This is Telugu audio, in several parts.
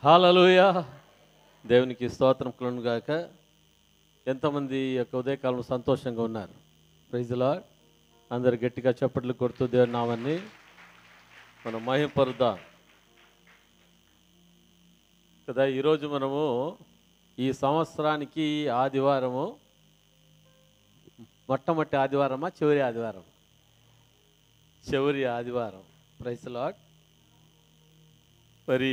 హల్లెలూయా. దేవునికి స్తోత్రం కలుగును గాక. ఎంతమంది యొక్క ఉదయకాలం సంతోషంగా ఉన్నారు? Praise the Lord. అందరు గట్టిగా చప్పట్లు కొడుతూ దేవుని నామాన్ని మనం మహిమపరుద్దాం కదా. ఈరోజు మనము ఈ సంవత్సరానికి ఆదివారము మొట్టమొదటి ఆదివారమా చివరి ఆదివారం? చివరి ఆదివారం. Praise the lord. మరి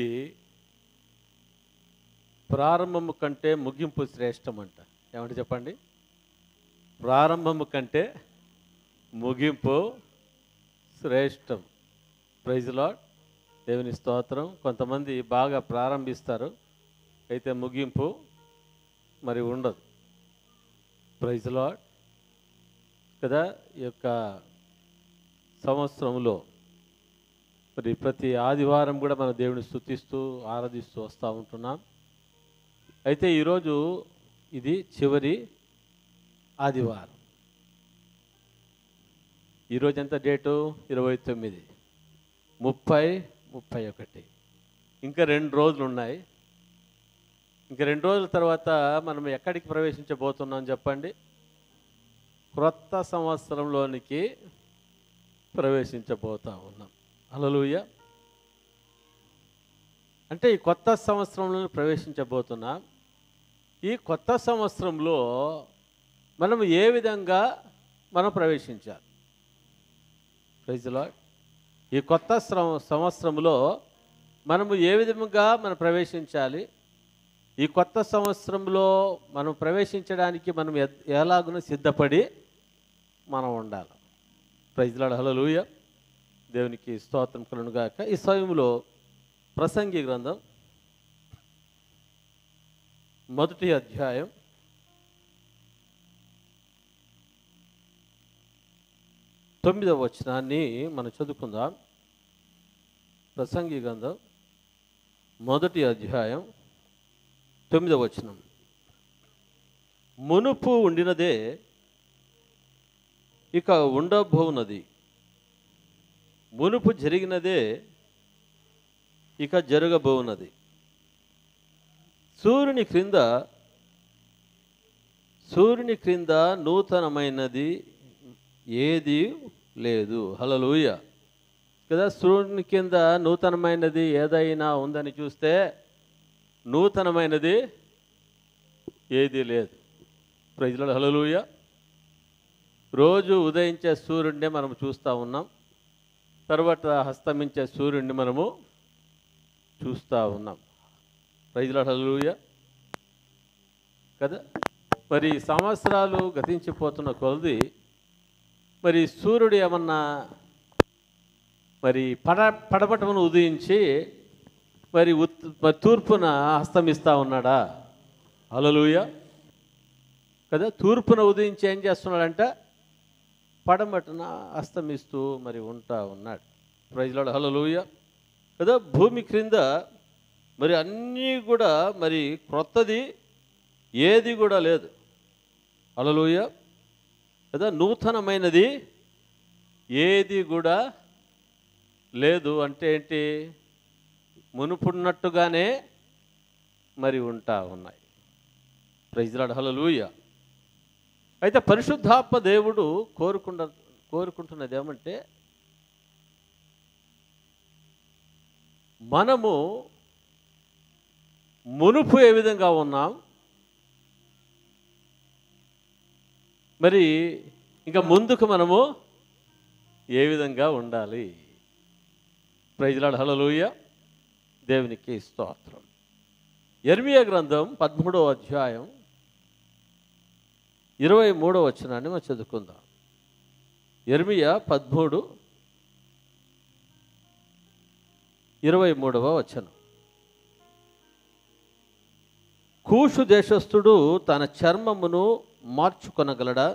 ప్రారంభము కంటే ముగింపు శ్రేష్టం అంట. ఏమంటే చెప్పండి? ప్రారంభము కంటే ముగింపు శ్రేష్టం. Praise the Lord. దేవుని స్తోత్రం. కొంతమంది బాగా ప్రారంభిస్తారు, అయితే ముగింపు మరి ఉండదు. ప్రైజ్ ది లార్డ్ కదా. ఈ యొక్క సంవత్సరంలో మరి ప్రతి ఆదివారం కూడా మన దేవుని స్తుతిస్తూ ఆరాధిస్తూ వస్తూ ఉంటున్నాం. అయితే ఈరోజు ఇది చివరి ఆదివారం. ఈరోజు ఎంత డేటు? 29, 30, 31. ఇంకా 2 రోజులు ఉన్నాయి. ఇంకా 2 రోజుల తర్వాత మనం ఎక్కడికి ప్రవేశించబోతున్నాం చెప్పండి? క్రొత్త సంవత్సరంలోనికి ప్రవేశించబోతా ఉన్నాం. హల్లెలూయా. అంటే ఈ కొత్త సంవత్సరంలో ప్రవేశించబోతున్నాం. ఈ కొత్త సంవత్సరంలో మనం ఏ విధంగా మనం ప్రవేశించాలి? Praise the Lord. ఈ కొత్త సంవత్సరంలో మనము ఏ విధంగా మనం ప్రవేశించాలి? ఈ కొత్త సంవత్సరంలో మనం ప్రవేశించడానికి మనం ఎలాగునో సిద్ధపడి మనం ఉండాలి. Praise the lord. హల్లెలూయా. దేవునికి స్తోత్రం కలుగును గాక. ఈ సమయంలో ప్రసంగి గ్రంథం 1వ అధ్యాయం 9వ వచనాన్ని మనం చదువుకుందాం. ప్రసంగి గ్రంథం 1వ అధ్యాయం 9వ వచనం. మునుపు ఉండినదే ఇక ఉండబోవున్నది, మునుపు జరిగినదే ఇక జరగబోవున్నది. సూర్యుని క్రింద నూతనమైనది ఏది లేదు. హల్లెలూయా కదా. సూర్యుని కింద నూతనమైనది ఏదైనా ఉందని చూస్తే నూతనమైనది ఏది లేదు. Praise the lord. హల్లెలూయా. రోజు ఉదయించే సూర్యుడిని మనం చూస్తూ ఉన్నాం, తర్వాత హస్తమించే సూర్యుడిని మనము చూస్తూ ఉన్నాం. Praise the lord. హల్లెలూయా కదా. మరి సంవత్సరాలు గతించిపోతున్న కొలది మరి సూర్యుడు ఏమన్నా మరి పడమటమును ఉదయించి మరి తూర్పున అస్తమిస్తూ ఉన్నాడా? హల్లెలూయా కదా. తూర్పున ఉదయించి ఏం చేస్తున్నాడంట? పడమటన అస్తమిస్తూ మరి ఉంటా ఉన్నాడు. Praise the lord. హల్లెలూయా కదా. భూమి క్రింద మరి అన్నీ కూడా మరి క్రొత్తది ఏది కూడా లేదు. హల్లెలూయా కదా. నూతనమైనది ఏది కూడా లేదు. అంటే ఏంటి? మునుపున్నట్టుగానే మరి ఉంటా ఉన్నాయి. Praise the lord. హల్లెలూయా. అయితే పరిశుద్ధాత్మ దేవుడు కోరుకుంటున్నది ఏమంటే మనము మునుపు ఏ విధంగా ఉన్నాం, మరి ఇంకా ముందుకు మనము ఏ విధంగా ఉండాలి? Praise the lord. హల్లెలూయా. దేవునికి స్తోత్రం. యెర్మీయా గ్రంథం 13వ అధ్యాయం 23వ వచనాన్ని మనం చదువుకుందాం. యెర్మీయా 13, 23వ వచనం. కూషు దేశస్థుడు తన చర్మమును మార్చుకొనగలడా?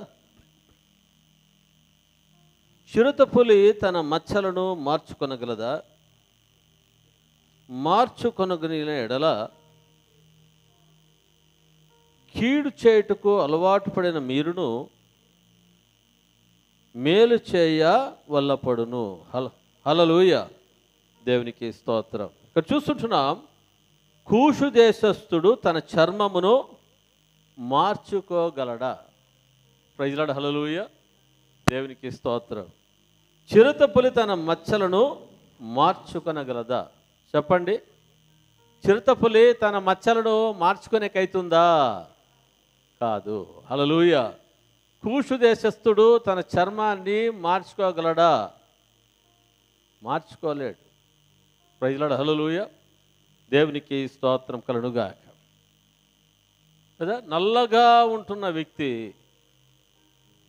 చిరుతపులి తన మచ్చలను మార్చుకొనగలదా? మార్చుకొనగలిగిన ఎడల కీడు చేయుటకు అలవాటు పడిన మీరును మేలు చేయ వల్లపడును. హల్లెలూయా. దేవునికి స్తోత్రం. ఇక్కడ చూస్తుంటున్నాం, కూషు దేశస్థుడు తన చర్మమును మార్చుకోగలడా? ప్రైజ్ లార్డ్, హల్లెలూయా, దేవునికి స్తోత్రం. చిరుతపులి తన మచ్చలను మార్చుకొనగలదా? చెప్పండి. చిరుతపులి తన మచ్చలను మార్చుకునేకైతుందా? కాదు. హల్లెలూయా. కూషు దేశస్థుడు తన చర్మాన్ని మార్చుకోగలడా? మార్చుకోలేడు. ప్రైజ్ లార్డ్, హల్లెలూయా, దేవునికి స్తోత్రం కలుగుగాక. కదా, నల్లగా ఉంటున్న వ్యక్తి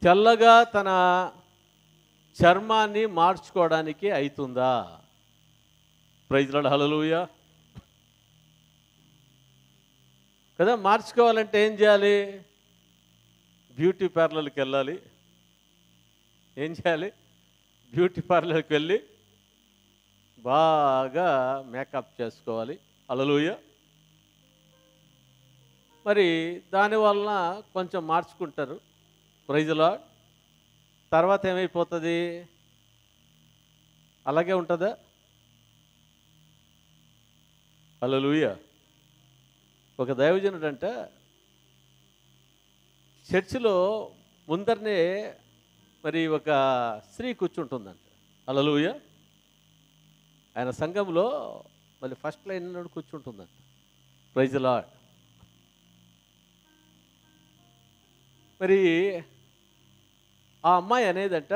తెల్లగా తన చర్మాన్ని మార్చుకోవడానికి అవుతుందా? Praise Lord, hallelujah. కదా, మార్చుకోవాలంటే ఏం చేయాలి? బ్యూటీ పార్లర్కి వెళ్ళాలి. ఏం చేయాలి? బ్యూటీ పార్లర్కి వెళ్ళి బాగా మేకప్ చేసుకోవాలి. హల్లెలూయా. మరి దానివలన కొంచెం మార్చుకుంటారు. Praise Lord. తర్వాత ఏమైపోతుంది? అలాగే ఉంటుందా? హల్లెలూయా. ఒక దైవజనుడు అంట చర్చిలో ముందరనే మరి ఒక స్త్రీ కూర్చుంటుందంట. హల్లెలూయా. ఆయన సంఘంలో మళ్ళీ ఫస్ట్ లైన్ కూర్చుంటుందంట. Praise Lord. మరి ఆ అమ్మాయి అనేదంట,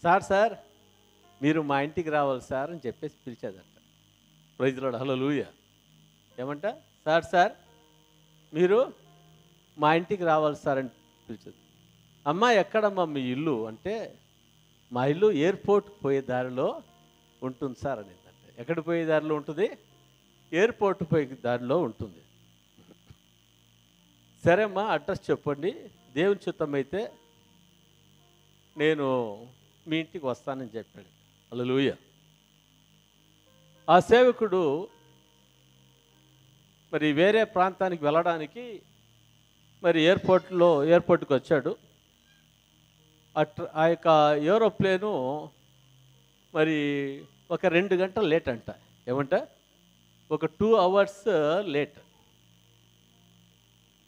సార్ మీరు మా ఇంటికి రావాలి సార్ అని చెప్పేసి పిలిచేదంట. ప్రైజ్ లార్డ్, హల్లెలూయా. ఏమంట? సార్ మీరు మా ఇంటికి రావాలి సార్ అని పిలిచేది. అమ్మ ఎక్కడమ్మా మీ ఇల్లు అంటే, మా ఇల్లు ఎయిర్పోర్ట్కి పోయే దారిలో ఉంటుంది సార్ అనేదంట. ఎక్కడ పోయే దారిలో ఉంటుంది? ఎయిర్పోర్ట్ పోయే దారిలో ఉంటుంది. సరే అమ్మా, అడ్రస్ చెప్పండి, దేవుని చిత్తం అయితే నేను మీ ఇంటికి వస్తానని చెప్పాడు. హల్లెలూయా. ఆ సేవకుడు మరి వేరే ప్రాంతానికి వెళ్ళడానికి మరి ఎయిర్పోర్ట్కి వచ్చాడు. ఆ యొక్క ఏరోప్లేను మరి ఒక 2 గంటలు లేట్ అంట. ఏమంట? ఒక 2 hours లేట్.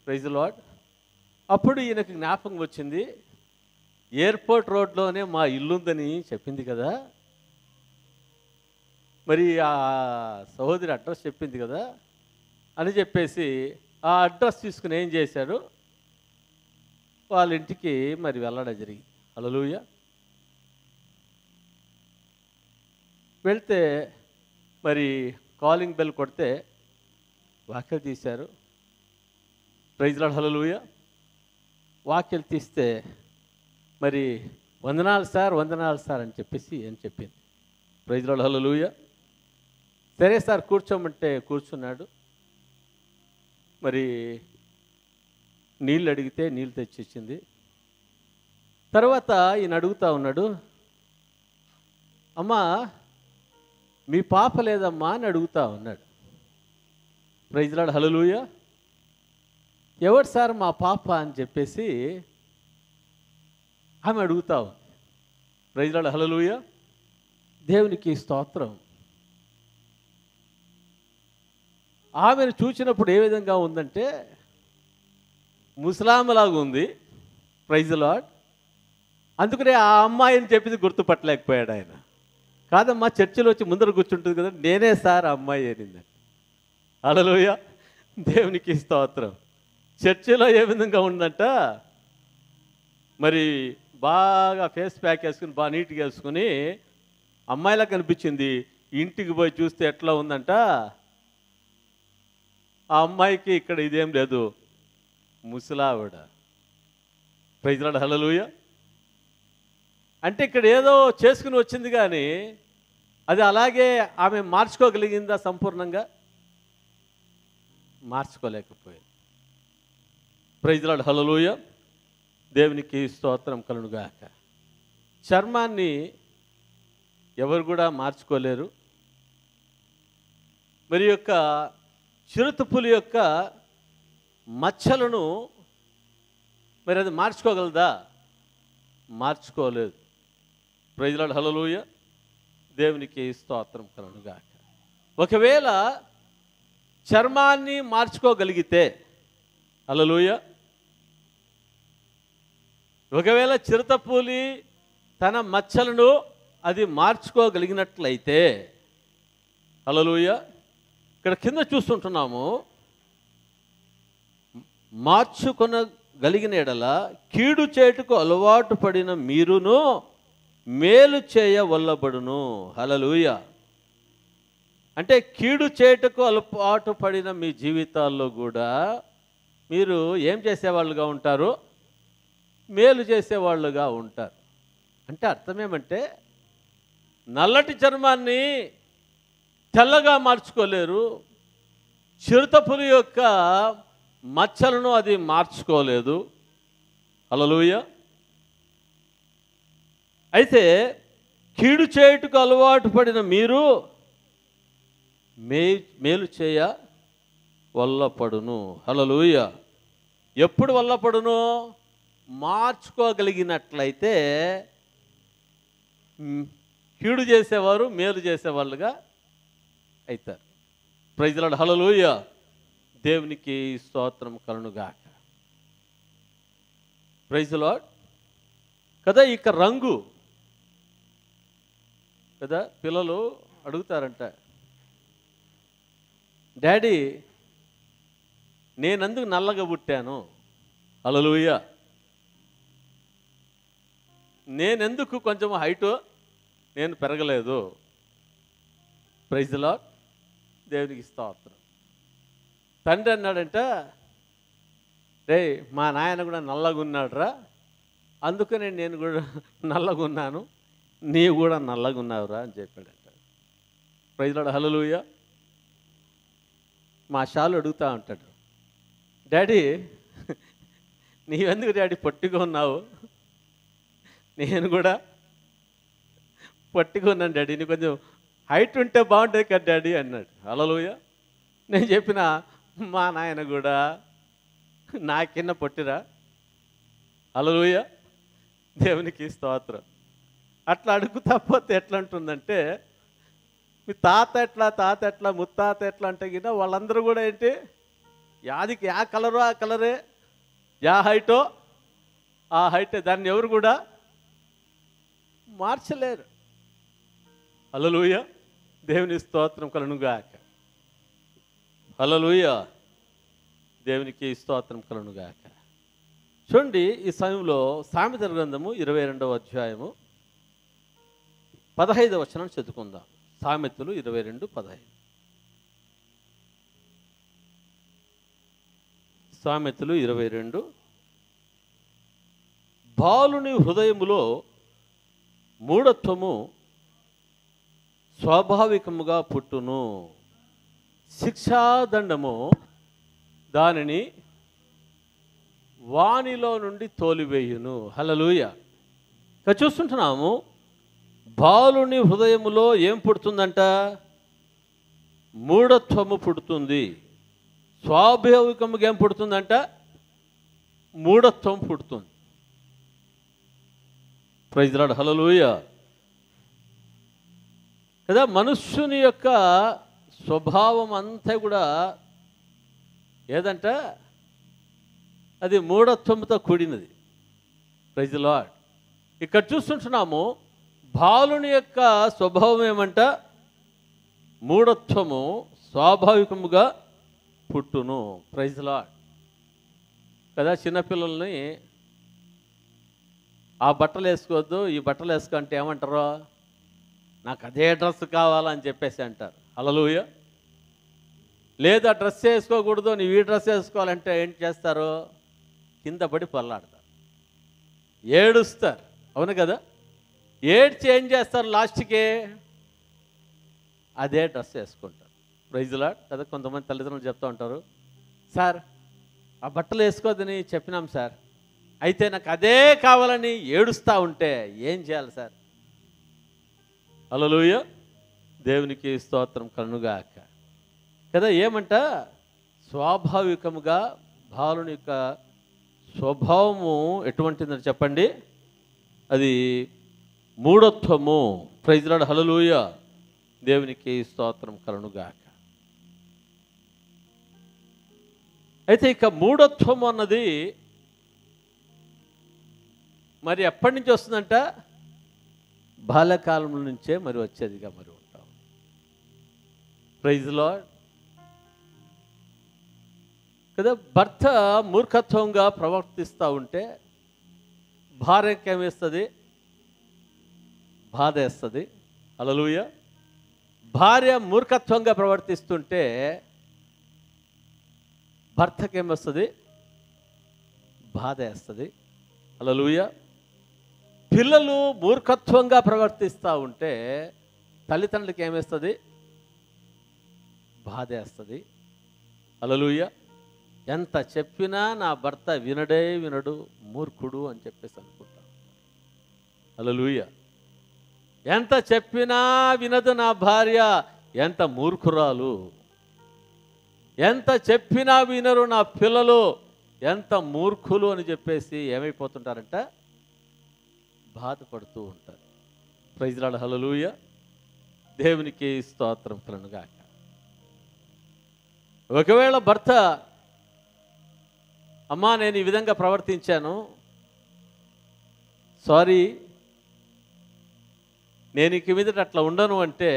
Praise lord. అప్పుడు ఈయనకు జ్ఞాపకం వచ్చింది, ఎయిర్పోర్ట్ రోడ్లోనే మా ఇల్లుందని చెప్పింది కదా, మరి ఆ సహోదరి అడ్రస్ చెప్పింది కదా అని చెప్పేసి ఆ అడ్రస్ తీసుకుని ఏం చేశాడు? వాళ్ళ ఇంటికి మరి వెళ్ళడం జరిగింది. హల్లెలూయా. వెళ్తే మరి కాలింగ్ బెల్ కొడితే వాక్యాలు తీశారు. ప్రైజ్ లార్డ్, హల్లెలూయా. వాక్యాలు తీస్తే మరి వందనాలు సార్ అని చెప్పేసి చెప్పింది. ప్రైజ్ లార్డ్, హల్లెలూయా. సరే సార్ కూర్చోమంటే కూర్చున్నాడు. మరి నీళ్ళు అడిగితే నీళ్ళు తెచ్చిచ్చింది. తర్వాత ఈయన అడుగుతా ఉన్నాడు, అమ్మా మీ పాప లేదమ్మా అని అడుగుతా ఉన్నాడు. ప్రైజ్ లార్డ్, హల్లెలూయా. ఎవరు సార్ మా పాప అని చెప్పేసి ఆమె అడుగుతా ఉంది. ప్రైజ్ లార్డ్, హల్లెలూయా, దేవునికి స్తోత్రం. ఆమెను చూసినప్పుడు ఏ విధంగా ఉందంటే ముసలామలాగా ఉంది. Praise Lord. అందుకనే ఆ అమ్మాయిని చెప్పింది గుర్తుపట్టలేకపోయాడు ఆయన. కాదమ్మా చర్చిలో వచ్చి ముందర కూర్చుంటుంది కదా, నేనే సార్ ఆ అమ్మాయి అనిందండి. హల్లెలూయా, దేవునికి స్తోత్రం. చర్చిలో ఏ విధంగా ఉందంట, మరి బాగా ఫేస్ ప్యాక్ వేసుకుని బాగా నీట్గా వేసుకుని అమ్మాయిలా కనిపించింది. ఇంటికి పోయి చూస్తే ఎట్లా ఉందంట, ఆ అమ్మాయికి ఇక్కడ ఇదేం లేదు, ముసలావిడ. ప్రైజ్ లార్డ్, హల్లెలూయా. అంటే ఇక్కడ ఏదో చేసుకుని వచ్చింది కానీ అది అలాగే ఆమె మార్చుకోగలిగిందా? సంపూర్ణంగా మార్చుకోలేకపోయింది. ప్రైజ్ లార్డ్, హల్లెలూయా, దేవునికి స్తోత్రం కలుగుగాక. చర్మాన్ని ఎవరు కూడా మార్చుకోలేరు. మరి యొక్క చిరుతపులి యొక్క మచ్చలను మరి అది మార్చుకోగలదా? మార్చుకోలేదు. ప్రైజ్ లార్డ్, హల్లెలూయా, దేవునికి స్తోత్రం కలుగుగాక. ఒకవేళ చర్మాన్ని మార్చుకోగలిగితే, హల్లెలూయా, ఒకవేళ చిరుతపులి తన మచ్చలను అది మార్చుకోగలిగినట్లయితే, హల్లెలూయా, ఇక్కడ కింద చూస్తుంటున్నాము, మార్చుకొనగలిగిన ఎడల కీడు చేటుకు అలవాటు పడిన మీరును మేలు చేయవల్లబడును. హల్లెలూయా. అంటే కీడు చేటుకు అలవాటు పడిన మీ జీవితాల్లో కూడా మీరు ఏం చేసేవాళ్ళుగా ఉంటారు? మేలు చేసేవాళ్ళుగా ఉంటారు. అంటే అర్థమేమంటే, నల్లటి చర్మాన్ని తెల్లగా మార్చుకోలేరు, చిరుతపులి యొక్క మచ్చలను అది మార్చుకోలేదు. హల్లెలూయా. అయితే కీడు చేయుటకు అలవాటు పడిన మీరు మేలు చేయ వల్లపడును. హల్లెలూయా. ఎప్పుడు వల్లపడును? మార్చుకోగలిగినట్లయితే కీడు చేసేవారు మేలు చేసేవాళ్ళుగా అవుతారు. Praise the lord. హల్లెలూయా. దేవునికి స్తోత్రం కలుగునుగాక. Praise the lord. కదా, ఇక రంగు కదా, పిల్లలు అడుగుతారంట, డాడీ నేనెందుకు నల్లగా పుట్టాను? హల్లెలూయా. నేనెందుకు కొంచెం హైటు నేను పెరగలేదు? Praise the Lord. దేవునికి స్తోత్రం. తండ్రి అన్నాడంట, రే మా నాయన కూడా నల్లగా ఉన్నాడురా, అందుకనే నేను కూడా నల్లగా ఉన్నాను, నీవు కూడా నల్లగా ఉన్నావురా అని చెప్పాడంట. Praise the lord. హల్లెలూయా. మా షాలు అడుగుతూ ఉంటాడు, డాడీ నీవెందుకు డాడీ పొట్టిగా ఉన్నావు? నేను కూడా పొట్టిగా ఉన్నాను డాడీ, నీ కొంచెం హైట్ ఉంటే బాగుంటుంది కదా డాడీ అన్నాడు. హల్లెలూయా. నేను చెప్పిన, మా నాయన కూడా నాకిన్న పొట్టిరా. హల్లెలూయా. దేవునికి స్తోత్రం. అట్లా అడుగుతా పోతే ఎట్లా ఉంటుందంటే, మీ తాత ఎట్లా ముత్తాత ఎట్లా అంటే కింద వాళ్ళందరూ కూడా ఏంటి, యాదికి యా కలరో ఆ కలరే, యా హైటో ఆ హైటే, దాన్ని ఎవరు కూడా మార్చలేరు. హల్లెలూయా. దేవుని స్తోత్రం కలుగునుగాక. హల్లెలూయా. దేవునికి స్తోత్రం కలుగునుగాక. చూడండి, ఈ సమయంలో సామెతల గ్రంథము 22వ అధ్యాయము 15వ వచనం చదువుకుందాం. సామెతలు 22:15. సామెతలు 22. బాలుని హృదయములో మూఢత్వము స్వాభావికముగా పుట్టును, శిక్షాదండము దానిని వానిలో నుండి తోలివేయును. హల్లెలూయా. ఇక చూస్తుంటున్నాము, బాలుని హృదయములో ఏం పుడుతుందంట? మూఢత్వము పుడుతుంది. స్వాభావికముగా ఏం పుడుతుందంట? మూఢత్వం పుడుతుంది. Praise the lord. హల్లెలూయా. కదా, మనుష్యుని యొక్క స్వభావం అంతా కూడా ఏదంట? అది మూఢత్వంతో కూడినది. Praise the Lord. ఇక్కడ చూస్తుంటున్నాము, బాలుని యొక్క స్వభావం ఏమంట? మూఢత్వము స్వాభావికముగా పుట్టును. Praise the lord. కదా, చిన్నపిల్లల్ని ఆ బట్టలు వేసుకోవద్దు, ఈ బట్టలు వేసుకో అంటే ఏమంటారో, నాకు అదే డ్రెస్ కావాలని చెప్పేసి అంటారు. హల్లెలూయా. లేదా డ్రెస్ వేసుకోకూడదు, నీవు ఈ డ్రెస్ వేసుకోవాలంటే ఏంటి చేస్తారు? కింద పడి పల్లాడతారు, ఏడుస్తారు. అవును కదా? ఏడ్చి ఏం చేస్తారు? లాస్ట్కి అదే డ్రెస్ వేసుకుంటారు. Praise the lord. కదా, కొంతమంది తల్లిదండ్రులు చెప్తూ ఉంటారు, సార్ ఆ బట్టలు వేసుకోవద్దని చెప్పినాం సార్, అయితే నాకు అదే కావాలని ఏడుస్తూ ఉంటే ఏం చేయాలి సార్? హల్లెలూయా. దేవునికి స్తోత్రం కలుగునుగాక. కదా, ఏమంట? స్వాభావికముగా బాలుని యొక్క స్వభావము ఎటువంటిదని చెప్పండి? అది మూఢత్వము. Praise the lord. హల్లెలూయా. దేవునికి స్తోత్రం కలుగునుగాక. అయితే ఇక మూఢత్వం అన్నది మరి ఎప్పటి నుంచి వస్తుందంట? బాల్యకాలం నుంచే మరి వచ్చేదిగా మరి ఉంటాం. ప్రైజ్ లార్డ్ కదా. భర్త మూర్ఖత్వంగా ప్రవర్తిస్తూ ఉంటే భార్యకి ఏమేస్తుంది? బాధ వేస్తుంది. హల్లెలూయా. భార్య మూర్ఖత్వంగా ప్రవర్తిస్తుంటే భర్తకి ఏమొస్తుంది? బాధ వేస్తుంది. హల్లెలూయా. పిల్లలు మూర్ఖత్వంగా ప్రవర్తిస్తూ ఉంటే తల్లిదండ్రులకి ఏమేస్తుంది? బాధ వేస్తుంది. హల్లెలూయా. ఎంత చెప్పినా నా భర్త వినడే వినడు, మూర్ఖుడు అని చెప్పేసి అనుకుంటాం. హల్లెలూయా. ఎంత చెప్పినా వినదు నా భార్య, ఎంత మూర్ఖురాలు. ఎంత చెప్పినా వినరు నా పిల్లలు, ఎంత మూర్ఖులు అని చెప్పేసి ఏమైపోతుంటారంట? బాధపడుతూ ఉంటారు. Praise Lord. హల్లెలూయా. దేవునికి స్తోత్రం కలుగునుగాక. ఒకవేళ భర్త, అమ్మా నేను ఈ విధంగా ప్రవర్తించాను, సారీ, నేను ఇక మీదట అట్లా ఉండను అంటే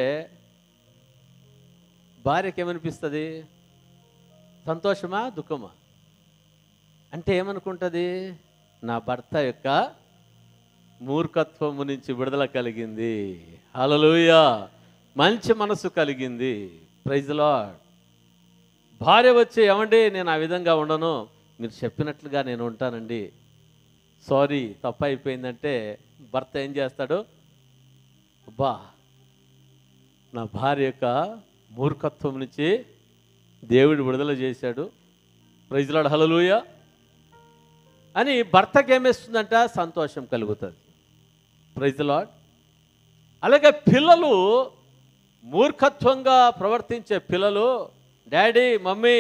భార్యకి ఏమనిపిస్తుంది? సంతోషమా దుఃఖమా? అంటే ఏమనుకుంటుంది? నా భర్త యొక్క మూర్ఖత్వము నుంచి విడుదల కలిగింది. హల్లెలూయా. మంచి మనసు కలిగింది. Praise Lord. భార్య వచ్చి, ఏమండి నేను ఆ విధంగా ఉండను, మీరు చెప్పినట్లుగా నేను ఉంటానండి, సారీ తప్పు అయిపోయిందంటే భర్త ఏం చేస్తాడు? అబ్బా నా భార్య యొక్క మూర్ఖత్వం నుంచి దేవుడు విడుదల చేశాడు. Praise Lord. హల్లెలూయా అని భర్తకి ఏమేస్తుందంట? సంతోషం కలుగుతుంది. Praise Lord. అలాగే పిల్లలు మూర్ఖత్వంగా ప్రవర్తించే పిల్లలు, డాడీ మమ్మీ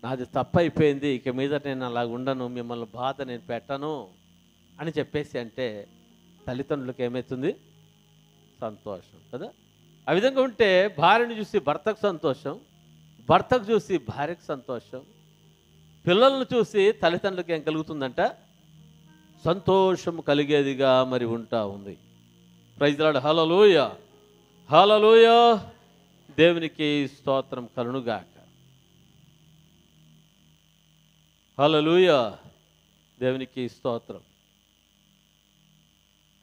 నాది తప్పు అయిపోయింది, ఇక మీద నేను అలా ఉండను, మిమ్మల్ని బాధ నేను పెట్టను అని చెప్పేసి అంటే తల్లిదండ్రులకు ఏమవుతుంది? సంతోషం కదా. ఆ విధంగా ఉంటే భార్యను చూసి భర్తకు సంతోషం, భర్తకు చూసి భార్యకు సంతోషం, పిల్లలను చూసి తల్లిదండ్రులకు ఏం కలుగుతుందంట? సంతోషం కలిగేదిగా మరి ఉంటా ఉంది. Praise Lord. హల్లెలూయా. హల్లెలూయా. దేవునికి స్తోత్రం కలుగునుగాక. హల్లెలూయా. దేవునికి స్తోత్రం.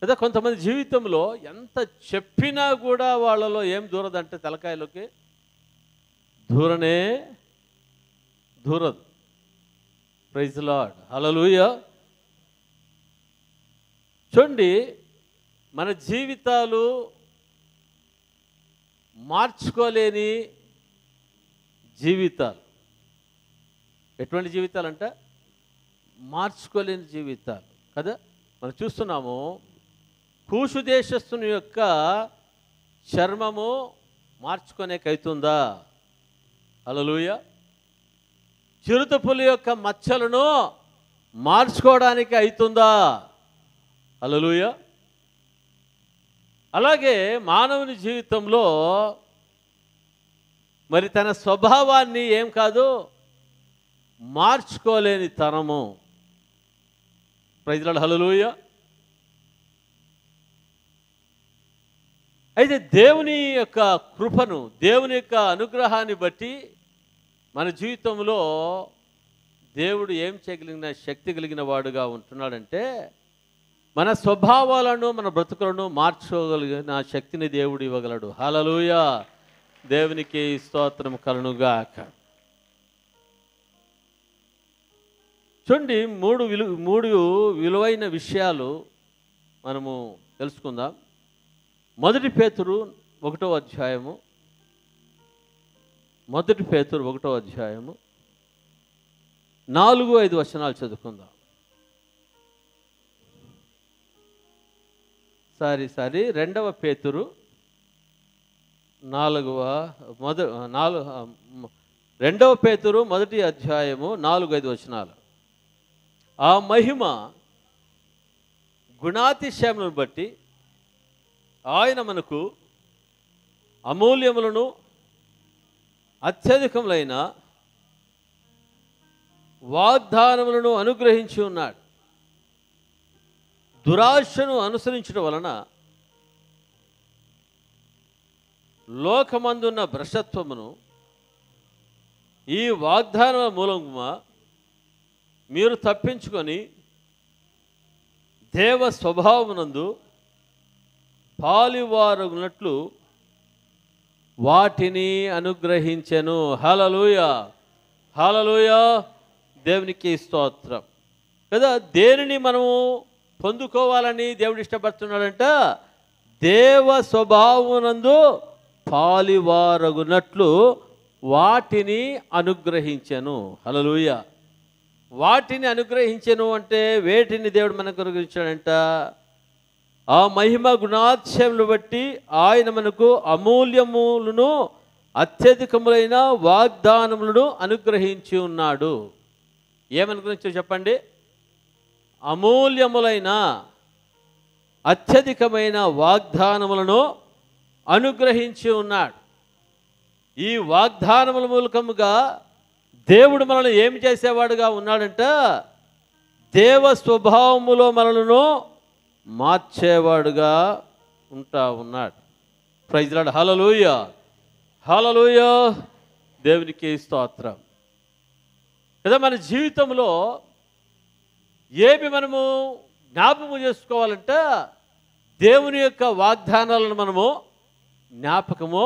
అదే కొంతమంది జీవితంలో ఎంత చెప్పినా కూడా వాళ్ళలో ఏం దూరదంటే తలకాయలోకి దూరనే దూరదు. Praise Lord. హల్లెలూయా. చూడండి, మన జీవితాలు మార్చుకోలేని జీవితాలు. ఎటువంటి జీవితాలు అంటే మార్చుకోలేని జీవితాలు కదా. మనం చూస్తున్నాము, కూషు దేశస్థుని యొక్క చర్మము మార్చుకోనేకైతుందా? హల్లెలూయా. చిరుతపులి యొక్క మచ్చలను మార్చుకోవడానికి అవుతుందా? హల్లెలూయా. అలాగే మానవుని జీవితంలో మరి తన స్వభావాన్ని ఏం కాదు మార్చుకోలేని తనము. Praise Lord. హల్లెలూయా. అయితే దేవుని యొక్క కృపను, దేవుని యొక్క అనుగ్రహాన్ని బట్టి మన జీవితంలో దేవుడు ఏం చేయగలిగిన శక్తి కలిగిన వాడుగా ఉంటున్నాడంటే మన స్వభావాలను, మన బ్రతుకులను మార్చుకోగలిగిన శక్తిని దేవుడు ఇవ్వగలడు. హల్లెలూయా. దేవునికి స్తోత్రం కలుగునుగాక. చూడండి, మూడు విలువైన విషయాలు మనము తెలుసుకుందాం. మొదటి పేతురు 1వ అధ్యాయము, మొదటి పేతురు 1వ అధ్యాయము 4-5 వచనాలు చదువుకుందాం. రెండవ పేతురు 2వ పేతురు 1వ అధ్యాయము 4-5 వచనాలు. ఆ మహిమ గుణాతిశయములను బట్టి ఆయన మనకు అమూల్యములను అత్యధికములైన వాగ్దానములను అనుగ్రహించి ఉన్నాడు. దురాశను అనుసరించడం వలన లోకమందున్న భ్రష్టత్వమును ఈ వాగ్దానాల మూలంగా మీరు తప్పించుకొని దేవ స్వభావమునందు పాలివారగునట్లు వాటిని అనుగ్రహించెను. హల్లెలూయా, హల్లెలూయా, దేవునికి స్తోత్రం. కదా, దేనిని మనము పొందుకోవాలని దేవుడు ఇష్టపడుతున్నాడంట? దేవ స్వభావమునందు పాలివారగునట్లు వాటిని అనుగ్రహించెను. హల్లెలూయా. వాటిని అనుగ్రహించెను అంటే వేటిని దేవుడు మనకు అనుగ్రహించాడంట? ఆ మహిమ గుణాతిశయములు బట్టి ఆయన మనకు అమూల్యములను అత్యధికములైన వాగ్దానములను అనుగ్రహించి ఉన్నాడు. ఏమనుగ్రహించాడు చెప్పండి? అమూల్యములైన అత్యధికమైన వాగ్దానములను అనుగ్రహించి ఉన్నాడు. ఈ వాగ్దానముల మూలకముగా దేవుడు మనల్ని ఏమి చేసేవాడుగా ఉన్నాడంట? దేవ స్వభావములో మనలను మార్చేవాడుగా ఉంటా ఉన్నాడు. Praise Lord. హల్లెలూయా, హల్లెలూయా, దేవునికి స్తోత్రం. కదా, మన జీవితంలో ఏమి మనము జ్ఞాపకము చేసుకోవాలంటే దేవుని యొక్క వాగ్దానాలను మనము జ్ఞాపకము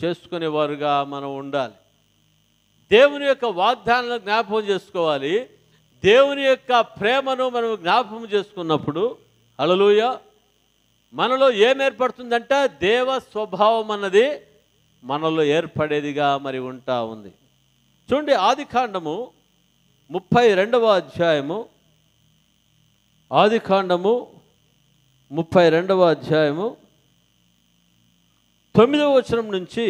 చేసుకునేవారుగా మనం ఉండాలి. దేవుని యొక్క వాగ్దానాలను జ్ఞాపకం చేసుకోవాలి. దేవుని యొక్క ప్రేమను మనం జ్ఞాపకం చేసుకున్నప్పుడు హల్లెలూయా మనలో ఏం ఏర్పడుతుందంటే దేవ స్వభావం అన్నది మనలో ఏర్పడేదిగా మరి ఉంటా ఉంది. చూడండి, ఆదికాండము 32వ అధ్యాయము, ఆదికాండము 32వ అధ్యాయము 9వ వచనం నుంచి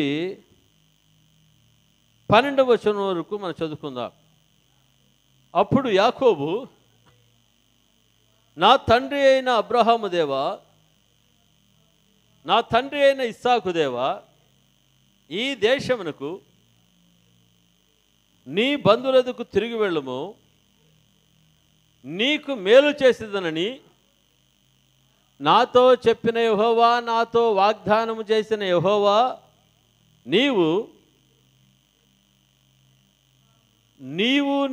12వ వచనం వరకు మనం చదువుకుందాం. అప్పుడు యాకోబు, నా తండ్రి అయిన అబ్రహాము దేవా, నా తండ్రి అయిన ఇస్సాకు దేవా, ఈ దేశమునకు నీ బంధువులకు తిరిగి వెళ్ళము, నీకు మేలు చేసేదనని నాతో చెప్పిన యెహోవా, నాతో వాగ్దానము చేసిన యెహోవా, నీవు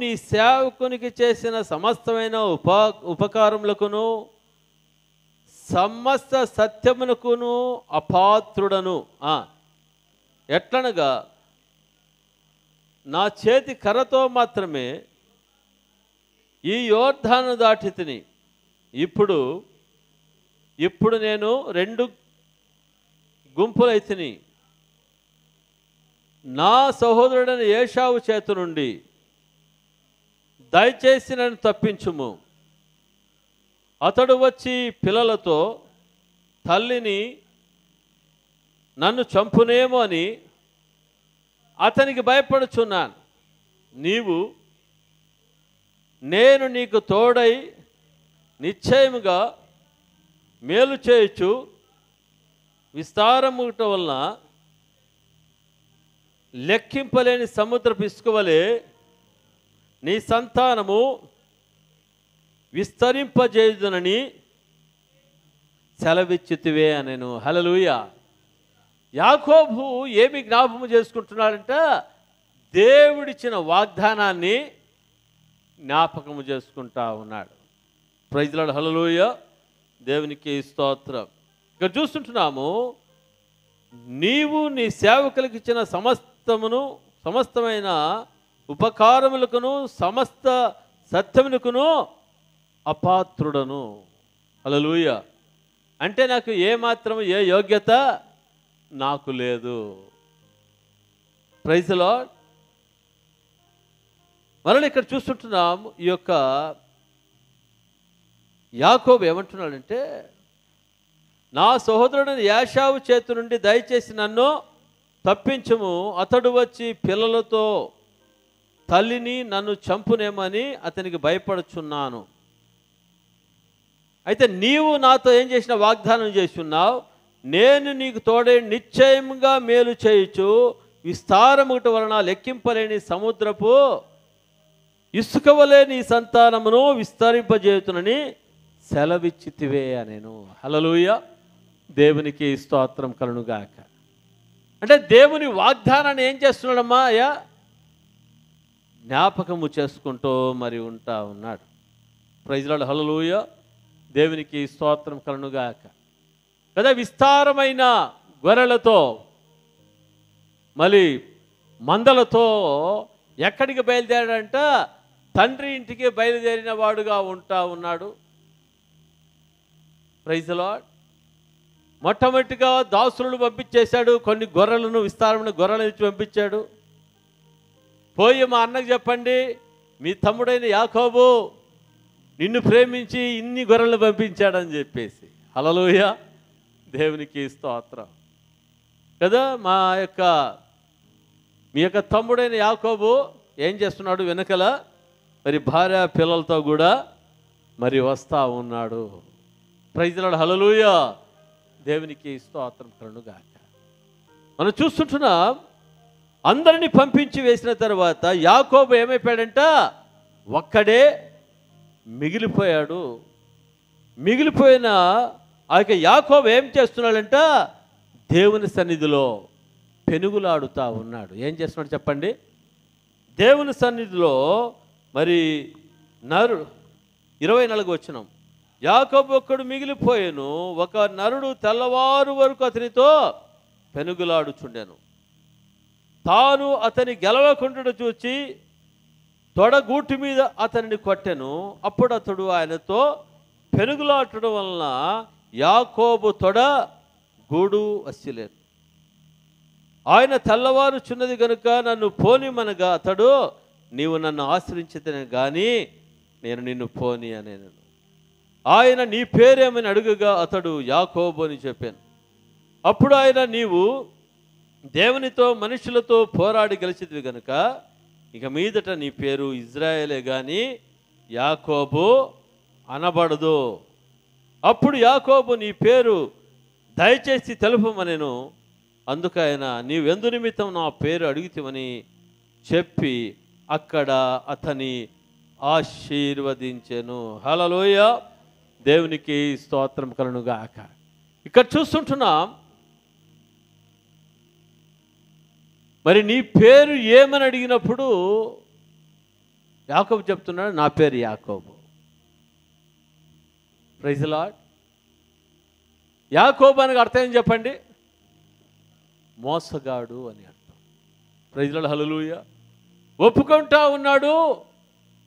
నీ సేవకునికి చేసిన సమస్తమైన ఉపకారములకును సమస్త సత్యమునకును అపాత్రుడను. ఎట్లనగా నా చేతి కర్రతో మాత్రమే ఈ యోర్దాను దాటి తిని, ఇప్పుడు నేను 2 గుంపులైతిని. నా సహోదరుడైన ఏశావు చేతి నుండి దయచేసి నన్ను తప్పించుము. అతడు వచ్చి పిల్లలతో తల్లిని నన్ను చంపునేమో అని అతనికి భయపడుచున్నాను. నేను నీకు తోడై నిశ్చయముగా మేలు చేయొచ్చు, విస్తారముట వలన లెక్కింపలేని సముద్రపు ఇసుక వలె నీ సంతానము విస్తరింపజేయుదునని సెలవిచ్చితివే అనెను. హల్లెలూయా. యాకోబు ఏమి జ్ఞాపకం చేసుకుంటున్నాడంటే దేవుడిచ్చిన వాగ్దానాన్ని జ్ఞాపకము చేసుకుంటా ఉన్నాడు. Praise Lord. హల్లెలూయా, దేవునికి స్తోత్రం. ఇక్కడ చూస్తుంటున్నాము, నీవు నీ సేవకులకు ఇచ్చిన సమస్తమైన ఉపకారములకును సమస్త సత్యమునకును అపాత్రుడను. హల్లెలూయా. అంటే నాకు ఏమాత్రం ఏ యోగ్యత నాకు లేదు. Praise Lord. మరలా ఇక్కడ చూస్తుంటున్నాం, ఈ యొక్క యాకోబు ఏమంటున్నాడంటే, నా సహోదరుడైన ఏశావు చేతి నుండి దయచేసి నన్ను తప్పించుము, అతడు వచ్చి పిల్లలతో తల్లిని నన్ను చంపునేమని అతనికి భయపడుచున్నాను. అయితే నీవు నాతో ఏం చేసిన వాగ్దానం చేసి ఉన్నావు, నేను నీకు తోడే నిశ్చయముగా మేలు చేయుచు విస్తారముట వలన లెక్కింపలేని సముద్రపు ఇసుక వలె నీ సంతానమును విస్తరింపజేయుతునని సెలవిచ్చితివే అనేను. హల్లెలూయా. దేవునికి స్తోత్రం కలుగునుగాక. అంటే దేవుని వాగ్దానాన్ని ఏం చేస్తున్నాడమ్మా? అయ్యా జ్ఞాపకము చేసుకుంటూ మరి ఉంటా ఉన్నాడు. Praise Lord. హల్లెలూయా. దేవునికి స్తోత్రం కలుగునుగాక. కదా విస్తారమైన గొర్రెలతో మళ్ళీ మందలతో ఎక్కడికి బయలుదేరాడంట? తండ్రి ఇంటికి బయలుదేరిన వాడుగా ఉంటా ఉన్నాడు. Praise Lord. మొట్టమొదటిగా దాసులను పంపించేశాడు. కొన్ని గొర్రెలను, విస్తారమైన గొర్రెలను ఇచ్చి పంపించాడు. పోయి మా అన్నకు చెప్పండి, మీ తమ్ముడైన యాకోబు నిన్ను ప్రేమించి ఇన్ని గొర్రెలు పంపించాడని చెప్పేసి. హల్లెలూయా. దేవునికి స్తోత్రం. కదా మీ యొక్క తమ్ముడైన యాకోబు ఏం చేస్తున్నాడు? వెనకల మరి భార్య పిల్లలతో కూడా మరి వస్తూ ఉన్నాడు. Praise Lord. హల్లెలూయా. దేవునికి స్తోత్రం కలుగునుగాక. మనం చూస్తుంటున్నాం, అందరినీ పంపించి వేసిన తర్వాత యాకోబు ఏమైపోయాడంట? ఒక్కడే మిగిలిపోయాడు. మిగిలిపోయిన ఆ యొక్క యాకోబు ఏం చేస్తున్నాడంట? దేవుని సన్నిధిలో పెనుగులాడుతూ ఉన్నాడు. ఏం చేస్తున్నాడు చెప్పండి? దేవుని సన్నిధిలో మరి 24 వచనం, యాకోబు ఒక్కడు మిగిలిపోయాను, ఒక నరుడు తెల్లవారు వరకు అతనితో పెనుగులాడుచుండెను. తాను అతని గెలవకుండడు చూచి తొడగూటి మీద అతనిని కొట్టెను. అప్పుడు అతడు ఆయనతో పెనుగులాటడం వలన యాకోబు తొడ గూడు వసిలేదు. ఆయన తెల్లవారుచున్నది గనుక నన్ను పోనిమనగా అతడు, నీవు నన్ను ఆశ్రయించితేనే కానీ నేను నిన్ను పోని అనేను. ఆయన నీ పేరేమని అడుగగా అతడు యాకోబు అని చెప్పాను. అప్పుడు ఆయన, నీవు దేవునితో మనుషులతో పోరాడి గెలిచితివి గనుక ఇక మీదట నీ పేరు ఇజ్రాయేలే గాని యాకోబు అనబడదు. అప్పుడు యాకోబు, నీ పేరు దయచేసి తెలుపమనెను. అందుకు ఆయన, నీవెందు నిమిత్తం నా పేరు అడుగుతావని చెప్పి అక్కడ అతని ఆశీర్వదించెను. హల్లెలూయా. దేవునికి స్తోత్రం కలుగునుగాక. ఇక్కడ చూస్తుంటున్నాం, మరి నీ పేరు ఏమని అడిగినప్పుడు యాకోబు చెప్తున్నాడు, నా పేరు యాకోబు. Praise Lord. యాకోబు అనగా అర్థం ఏం చెప్పండి? మోసగాడు అని అర్థం. Praise Lord. హల్లెలూయా. ఒప్పుకుంటా ఉన్నాడు,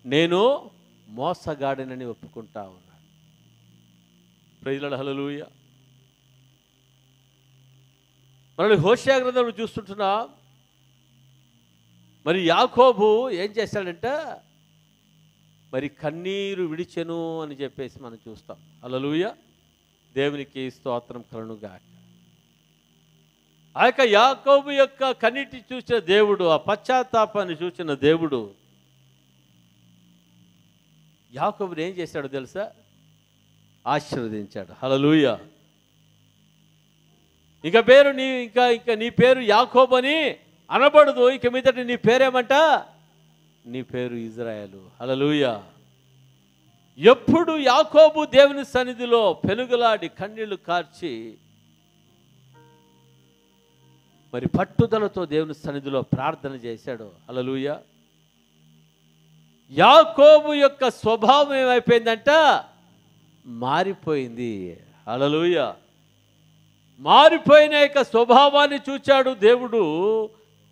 నేను మోసగాడనని ఒప్పుకుంటా ఉన్నాడు. Praise Lord. హల్లెలూయా. మరి హోషేయ గ్రంథంలో చూస్తుంటున్నా, మరి యాకోబు ఏం చేశాడంటే మరి కన్నీరు విడిచెను అని చెప్పేసి మనం చూస్తాం. హల్లెలూయా. దేవునికి స్తోత్రం కలుగునుగాక. ఆ యొక్క యాకోబు యొక్క కన్నీటి చూసిన దేవుడు, ఆ పశ్చాత్తాపాన్ని చూసిన దేవుడు యాకోబుని ఏం చేశాడో తెలుసా? ఆశీర్వదించాడు. హల్లెలూయా. ఇక నీ పేరు యాకోబు అని అనబడదు. ఇక మీదట నీ పేరేమంట? నీ పేరు ఇజ్రాయేలు. హల్లెలూయా. ఎప్పుడు యాకోబు దేవుని సన్నిధిలో పెనుగులాడి కన్నీళ్లు కార్చి మరి పట్టుదలతో దేవుని సన్నిధిలో ప్రార్థన చేశాడు. హల్లెలూయా. యాకోబు యొక్క స్వభావం ఏమైపోయిందంట? మారిపోయింది. హల్లెలూయా. మారిపోయిన యొక్క స్వభావాన్ని చూచాడు దేవుడు.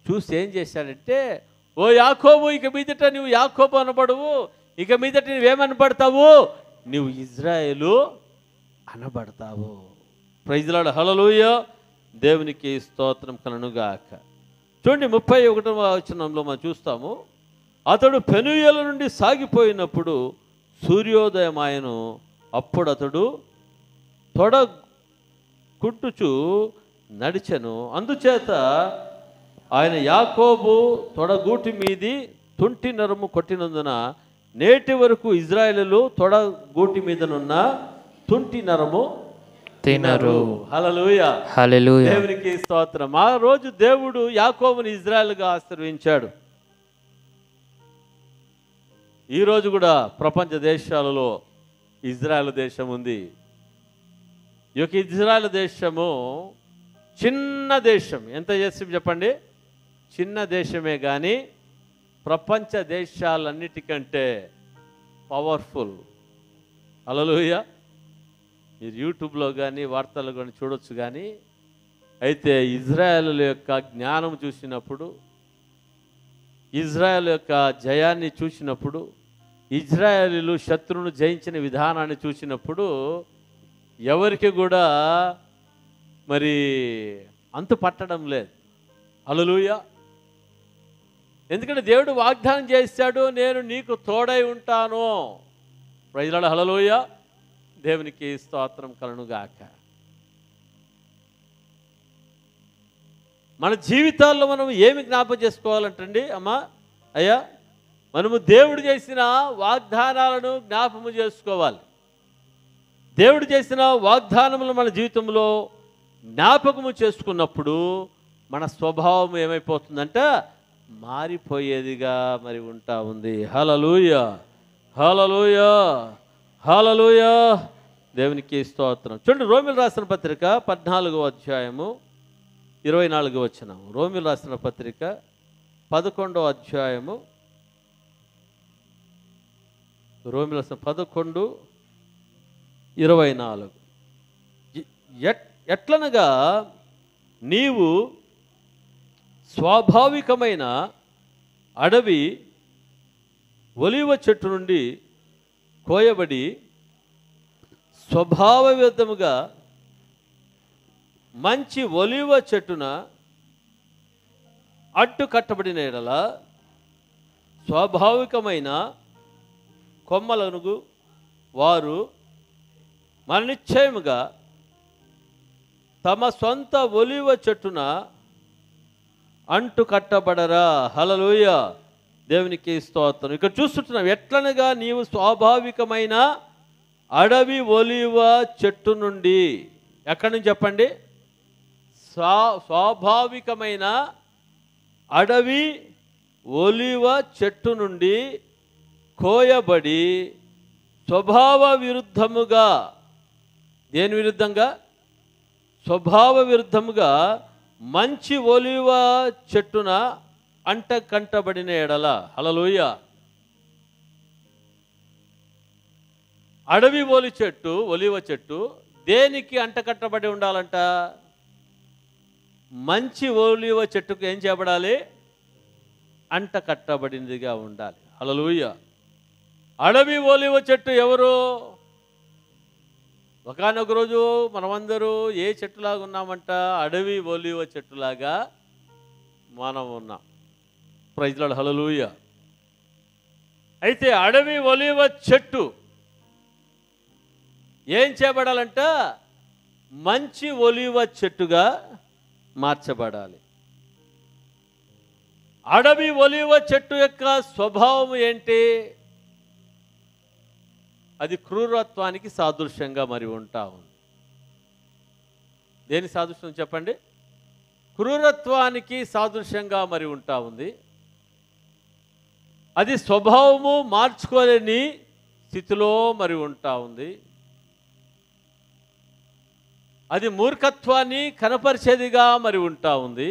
చూసి ఏం చేశాడంటే, ఓ యాకోబు, ఇక మీదట నువ్వు యాకోబు అనబడవు, ఇక మీదట నువ్వేమనబడతావు? నువ్వు ఇజ్రాయేలు అనబడతావు. Praise Lord. హల్లెలూయా. దేవునికి స్తోత్రం కలుగునుగాక. చూడండి 31వ వచనంలో మనం చూస్తాము, అతడు పెనూయేలు నుండి సాగిపోయినప్పుడు సూర్యోదయం ఆయను. అప్పుడు అతడు తొడగుట్టుచు నడిచెను. అందుచేత ఆయన యాకోబు తొడగూటి మీది తుంటి నరము కొట్టినందున నేటి వరకు ఇజ్రాయేలు తొడగూటి మీదనున్న తుంటి నరము తినరు. హల్లెలూయా. హల్లెలూయా. దేవునికి స్తోత్రం. ఆ రోజు దేవుడు యాకోబుని ఇజ్రాయెల్గా ఆశీర్వదించాడు. ఈరోజు కూడా ప్రపంచ దేశాలలో ఇజ్రాయెల్ దేశం ఉంది. ఈ యొక్క ఇజ్రాయెల్ దేశము చిన్న దేశం. ఎంత చేసి చెప్పండి, చిన్న దేశమే కానీ ప్రపంచ దేశాలన్నిటికంటే పవర్ఫుల్. హల్లెలూయా. మీరు యూట్యూబ్లో కానీ వార్తలు కానీ చూడొచ్చు. కానీ అయితే ఇజ్రాయెల్ యొక్క జ్ఞానం చూసినప్పుడు, ఇజ్రాయెల్ యొక్క జయాన్ని చూసినప్పుడు, ఇజ్రాయేలీలు శత్రువును జయించిన విధానాన్ని చూసినప్పుడు ఎవరికి కూడా మరి అంతు పట్టడం లేదు. హల్లెలూయా. ఎందుకంటే దేవుడు వాగ్దానం చేశాడు, నేను నీకు తోడై ఉంటాను. Praise Lord. హల్లెలూయా. దేవునికి స్తోత్రం కలుగునుగాక. మన జీవితాల్లో మనం ఏమి జ్ఞాపకం చేసుకోవాలంటండి అమ్మా అయ్యా, మనము దేవుడు చేసిన వాగ్దానాలను జ్ఞాపకము చేసుకోవాలి. దేవుడు చేసిన వాగ్దానములు మన జీవితంలో జ్ఞాపకము చేసుకున్నప్పుడు మన స్వభావం ఏమైపోతుందంటే మారిపోయేదిగా మరి ఉంటా ఉంది. హల్లెలూయా. హల్లెలూయా. హల్లెలూయా. దేవునికి స్తోత్రం. చూడండి, రోమీయులు రాసిన పత్రిక 14వ అధ్యాయము 24వ వచనం. రోమీయులు రాసిన పత్రిక 11వ అధ్యాయము, రోమీయులు రాసిన 11:24. ఎట్లనగా నీవు స్వాభావికమైన అడవి ఒలీవ చెట్టు నుండి కోయబడి స్వభావ విరుద్ధముగా మంచి ఒలీవ చెట్టున అడ్డు కట్టబడిన ఎడల స్వాభావికమైన కొమ్మలను వారు మన నిశ్చయముగా తమ సొంత ఒలీవ చెట్టున అంటు కట్టబడరా. హల్లెలూయా. దేవునికి స్తోత్రం. ఇక్కడ చూస్తుంటున్నాం, ఎట్లనగా నీవు స్వాభావికమైన అడవి ఒలీవ చెట్టు నుండి, ఎక్కడి నుంచి చెప్పండి, స్వాభావికమైన అడవి ఒలీవ చెట్టు నుండి కోయబడి స్వభావ విరుద్ధముగా, దేని విరుద్ధంగా, స్వభావ విరుద్ధముగా మంచి ఒలీవ చెట్టున అంట కంటబడిన ఎడల. హల్లెలూయా. అడవి ఒలీవ చెట్టు దేనికి అంట కట్టబడి ఉండాలంట? మంచి ఒలీవ చెట్టుకు ఏం చేయబడాలి? అంట కట్టబడినదిగా ఉండాలి. హల్లెలూయా. అడవి ఒలీవ చెట్టు ఎవరు? ఒకానొక రోజు మనమందరూ ఏ చెట్టులాగా ఉన్నామంట? అడవి ఒలీవ చెట్టులాగా మనం ఉన్నాం. Praise Lord. హల్లెలూయా. అయితే అడవి ఒలీవ చెట్టు ఏం చేయబడాలంట? మంచి ఒలీవ చెట్టుగా మార్చబడాలి. అడవి ఒలీవ చెట్టు యొక్క స్వభావం ఏంటి? అది క్రూరత్వానికి సాదృశ్యంగా మరి ఉంటా ఉంది. దేని సాదృశ్యం చెప్పండి? క్రూరత్వానికి సాదృశ్యంగా మరి ఉంటా ఉంది. అది స్వభావము మార్చుకోలేని స్థితిలో మరి ఉంటా ఉంది. అది మూర్ఖత్వాన్ని కనపరిచేదిగా మరి ఉంటా ఉంది.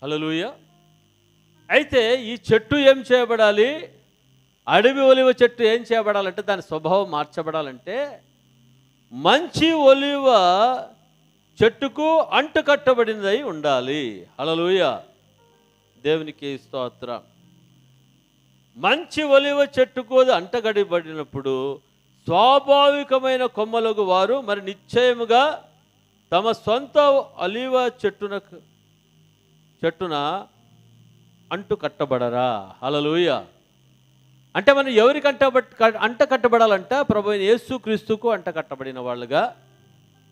హల్లెలూయా. అయితే ఈ చెట్టు ఏం చేయబడాలి? అడవి ఒలీవ చెట్టు ఏం చేయబడాలంటే, దాని స్వభావం మార్చబడాలంటే మంచి ఒలీవ చెట్టుకు అంటు కట్టబడినదై ఉండాలి. హల్లెలూయా. దేవునికి స్తోత్రం. మంచి ఒలీవ చెట్టుకు అంటగడిబడినప్పుడు స్వాభావికమైన కొమ్మలకు వారు మరి నిశ్చయముగా తమ సొంత ఒలీవ చెట్టున అంటు కట్టబడరా. హల్లెలూయా. అంటే మనం ఎవరికి అంట కట్టబడాలంట? ప్రభువైన యేసు క్రీస్తుకు అంట కట్టబడిన వాళ్ళుగా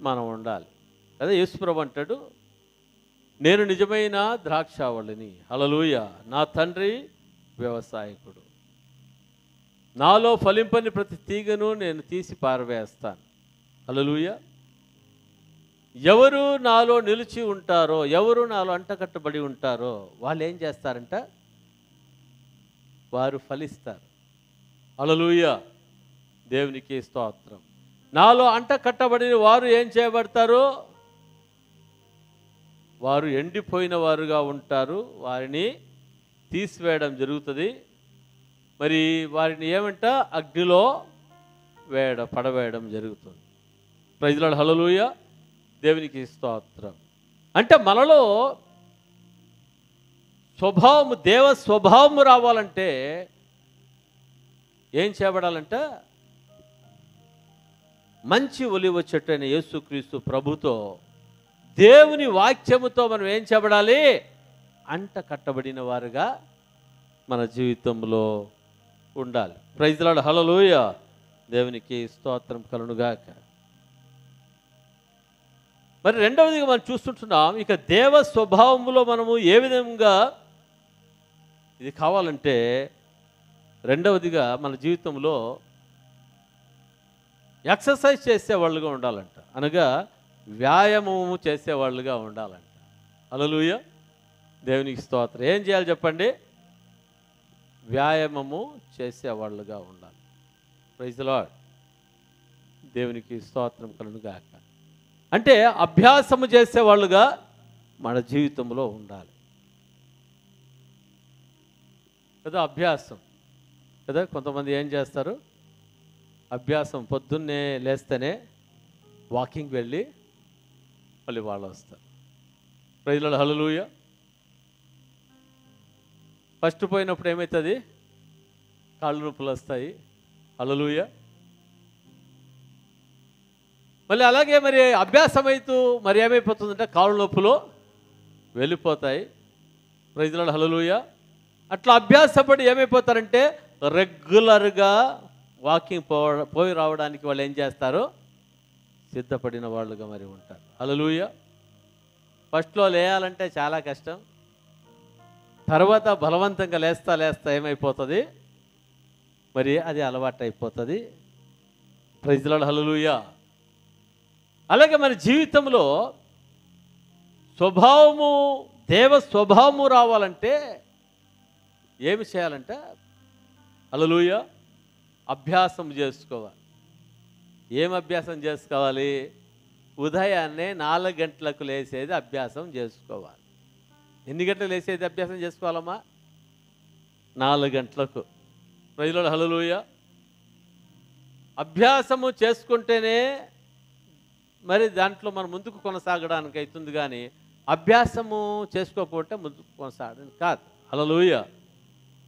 మనం ఉండాలి కదా. యేసు ప్రభు అంటాడు, నేను నిజమైన ద్రాక్షావళిని. హల్లెలూయా. నా తండ్రి వ్యవసాయకుడు. నాలో ఫలింపని ప్రతి తీగను నేను తీసి పారవేస్తాను. హల్లెలూయా. ఎవరు నాలో నిలిచి ఉంటారో, ఎవరు నాలో అంటకట్టబడి ఉంటారో వాళ్ళు ఏం చేస్తారంట? వారు ఫలిస్తారు. హల్లెలూయా. దేవునికి స్తోత్రం. నాలో అంటకట్టబడిన వారు ఏం చేయబడతారు? వారు ఎండిపోయిన వారుగా ఉంటారు. వారిని తీసివేయడం జరుగుతుంది. మరి వారిని ఏమంట? అగ్నిలో పడవేయడం జరుగుతుంది. Praise the lord. హల్లెలూయా. దేవునికి స్తోత్రం. అంటే మనలో స్వభావము, దేవ స్వభావము రావాలంటే ఏం చేయబడాలంట? మంచి ఒలివ చెట్టు అయిన యేసుక్రీస్తు ప్రభుతో, దేవుని వాక్యముతో మనం ఏం చేయబడాలి? అంట కట్టబడిన వారుగా మన జీవితంలో ఉండాలి. Praise the lord. హల్లెలూయా. దేవునికి స్తోత్రం కలుగునుగాక. మరి రెండవదిగా మనం చూస్తుంటున్నాం, ఇక దేవ స్వభావములో మనము ఏ విధంగా ఇది కావాలంటే, రెండవదిగా మన జీవితంలో ఎక్సర్సైజ్ చేసేవాళ్ళుగా ఉండాలంట. అనగా వ్యాయామము చేసేవాళ్ళుగా ఉండాలంట. హల్లెలూయా. దేవునికి స్తోత్రం. ఏం చేయాలి చెప్పండి? వ్యాయామము చేసేవాళ్ళుగా ఉండాలి. Praise the Lord. దేవునికి స్తోత్రం కలుగునుగాక. అంటే అభ్యాసము చేసేవాళ్ళుగా మన జీవితంలో ఉండాలి కదా. అభ్యాసం కదా. కొంతమంది ఏం చేస్తారు? అభ్యాసం పొద్దున్నే లేస్తేనే వాకింగ్ వెళ్ళి మళ్ళీ వాళ్ళు వస్తారు. Praise the lord. హల్లెలూయా. ఫస్ట్ పోయినప్పుడు ఏమవుతుంది? కాళ్ళు నొప్పులు వస్తాయి. హల్లెలూయా. మళ్ళీ అలాగే మరి అభ్యాసం అవుతూ మరి ఏమైపోతుందంటే కాళ్ళు నొప్పులు వెళ్ళిపోతాయి. Praise the lord. హల్లెలూయా. అట్లా అభ్యాసపడి ఏమైపోతారంటే రెగ్యులర్గా వాకింగ్ పోయి రావడానికి వాళ్ళు ఏం చేస్తారు? సిద్ధపడిన వాళ్ళుగా మరి ఉంటారు. హల్లెలూయా. ఫస్ట్లో లేయాలంటే చాలా కష్టం. తర్వాత బలవంతంగా లేస్తా ఏమైపోతుంది? మరి అది అలవాటు అయిపోతుంది. Praise the lord. హల్లెలూయా. అలాగే మన జీవితంలో స్వభావము, దేవ స్వభావము రావాలంటే ఏమి చేయాలంటే, హల్లెలూయా, అభ్యాసం చేసుకోవాలి. ఏం అభ్యాసం చేసుకోవాలి? ఉదయాన్నే 4 గంటలకు లేసేది అభ్యాసం చేసుకోవాలి. ఎన్ని గంటలకు లేసేది అభ్యాసం చేసుకోవాలమ్మా? 4 గంటలకు. Praise the lord. హల్లెలూయా. అభ్యాసము చేసుకుంటేనే మరి దాంట్లో మనం ముందుకు కొనసాగడానికి అవుతుంది. కానీ అభ్యాసము చేసుకోకపోతే ముందుకు కొనసాగడానికి కాదు. హల్లెలూయా.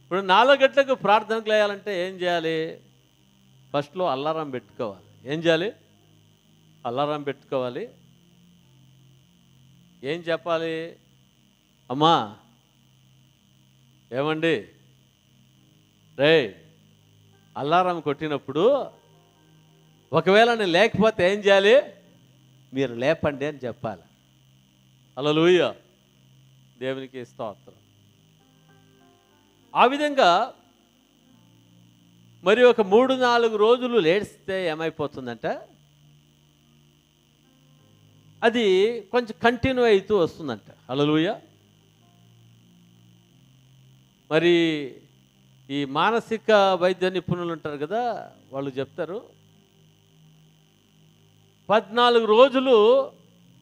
ఇప్పుడు 4 గంటలకు ప్రార్థనకు లేయాలంటే ఏం చేయాలి? ఫస్ట్లో అలారం పెట్టుకోవాలి. ఏం చేయాలి? అలారం పెట్టుకోవాలి. ఏం చెప్పాలి? అమ్మా, ఏమండి రే, అలారం కొట్టినప్పుడు ఒకవేళ నేను లేకపోతే ఏం చేయాలి? మీరు లేపండి అని చెప్పాలి. హల్లెలూయా. దేవునికి స్తోత్రం. ఆ విధంగా మరి ఒక 3-4 రోజులు లేస్తే ఏమైపోతుందంటే అది కొంచెం కంటిన్యూ అవుతూ వస్తుందంట. హల్లెలూయా. మరి ఈ మానసిక వైద్య నిపుణులు ఉంటారు కదా, వాళ్ళు చెప్తారు 14 రోజులు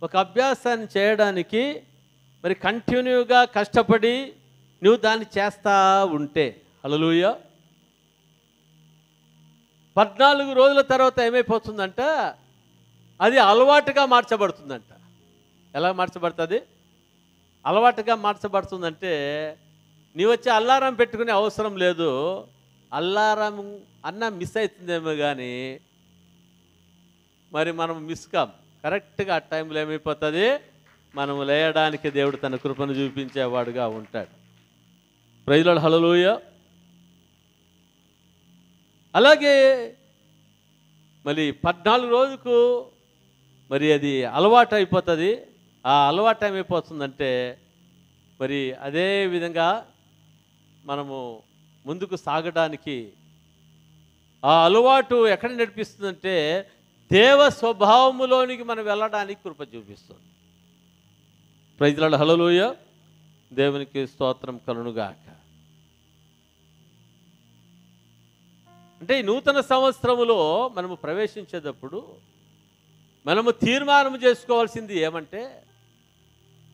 ఒక అభ్యాసాన్ని చేయడానికి మరి కంటిన్యూగా కష్టపడి నువ్వు దాన్ని చేస్తూ ఉంటే, హల్లెలూయా, 14 రోజుల తర్వాత ఏమైపోతుందంట అది అలవాటుగా మార్చబడుతుందంట. ఎలా మార్చబడుతుంది? అలవాటుగా మార్చబడుతుందంటే నీ వచ్చి అల్లారం పెట్టుకునే అవసరం లేదు. అల్లారం అన్న మిస్ అవుతుందేమో కానీ మరి మనం మిస్ కాం. కరెక్ట్గా ఆ టైంలో ఏమైపోతుంది? మనం లేయడానికి దేవుడు తన కృపను చూపించేవాడుగా ఉంటాడు. Praise the lord. హల్లెలూయా. అలాగే మరి 14 రోజుకు మరి అది అలవాటు అయిపోతుంది. ఆ అలవాటు ఏమైపోతుందంటే మరి అదే విధంగా మనము ముందుకు సాగడానికి ఆ అలవాటు ఎక్కడ నడిపిస్తుందంటే దేవ స్వభావములోనికి మనం వెళ్ళడానికి కృప చూపిస్తుంది. Praise Lord, hallelujah. దేవునికి స్తోత్రం కలుగునుగాక. అంటే ఈ నూతన సంవత్సరములో మనము ప్రవేశించేటప్పుడు మనము తీర్మానం చేసుకోవాల్సింది ఏమంటే,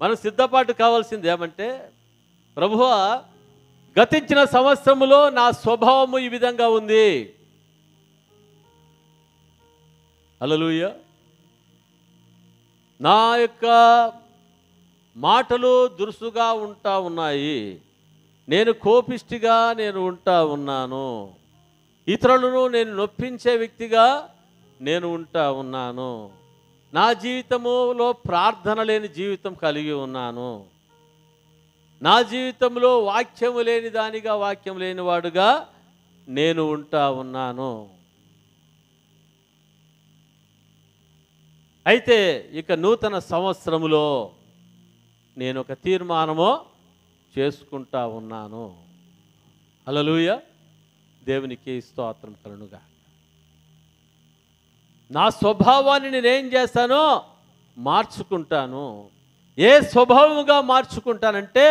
మనం సిద్ధపాటు కావాల్సింది ఏమంటే, ప్రభువా గతించిన సంవత్సరములో నా స్వభావము ఈ విధంగా ఉంది. హల్లెలూయా. నా యొక్క మాటలు దురుసుగా ఉంటా ఉన్నాయి, నేను కోపిష్టిగా నేను ఉంటా ఉన్నాను, ఇతరులను నేను నొప్పించే వ్యక్తిగా నేను ఉంటా ఉన్నాను, నా జీవితములో ప్రార్థన లేని జీవితం కలిగి ఉన్నాను, నా జీవితంలో వాక్యము లేని దానిగా వాక్యం లేనివాడుగా నేను ఉంటా ఉన్నాను. అయితే ఇక నూతన సంవత్సరములో నేను ఒక తీర్మానము చేసుకుంటా ఉన్నాను. హల్లెలూయా. దేవునికి స్తోత్రం కలుగునుగాక. నా స్వభావాన్ని నేనేం చేస్తానో మార్చుకుంటాను. ఏ స్వభావముగా మార్చుకుంటానంటే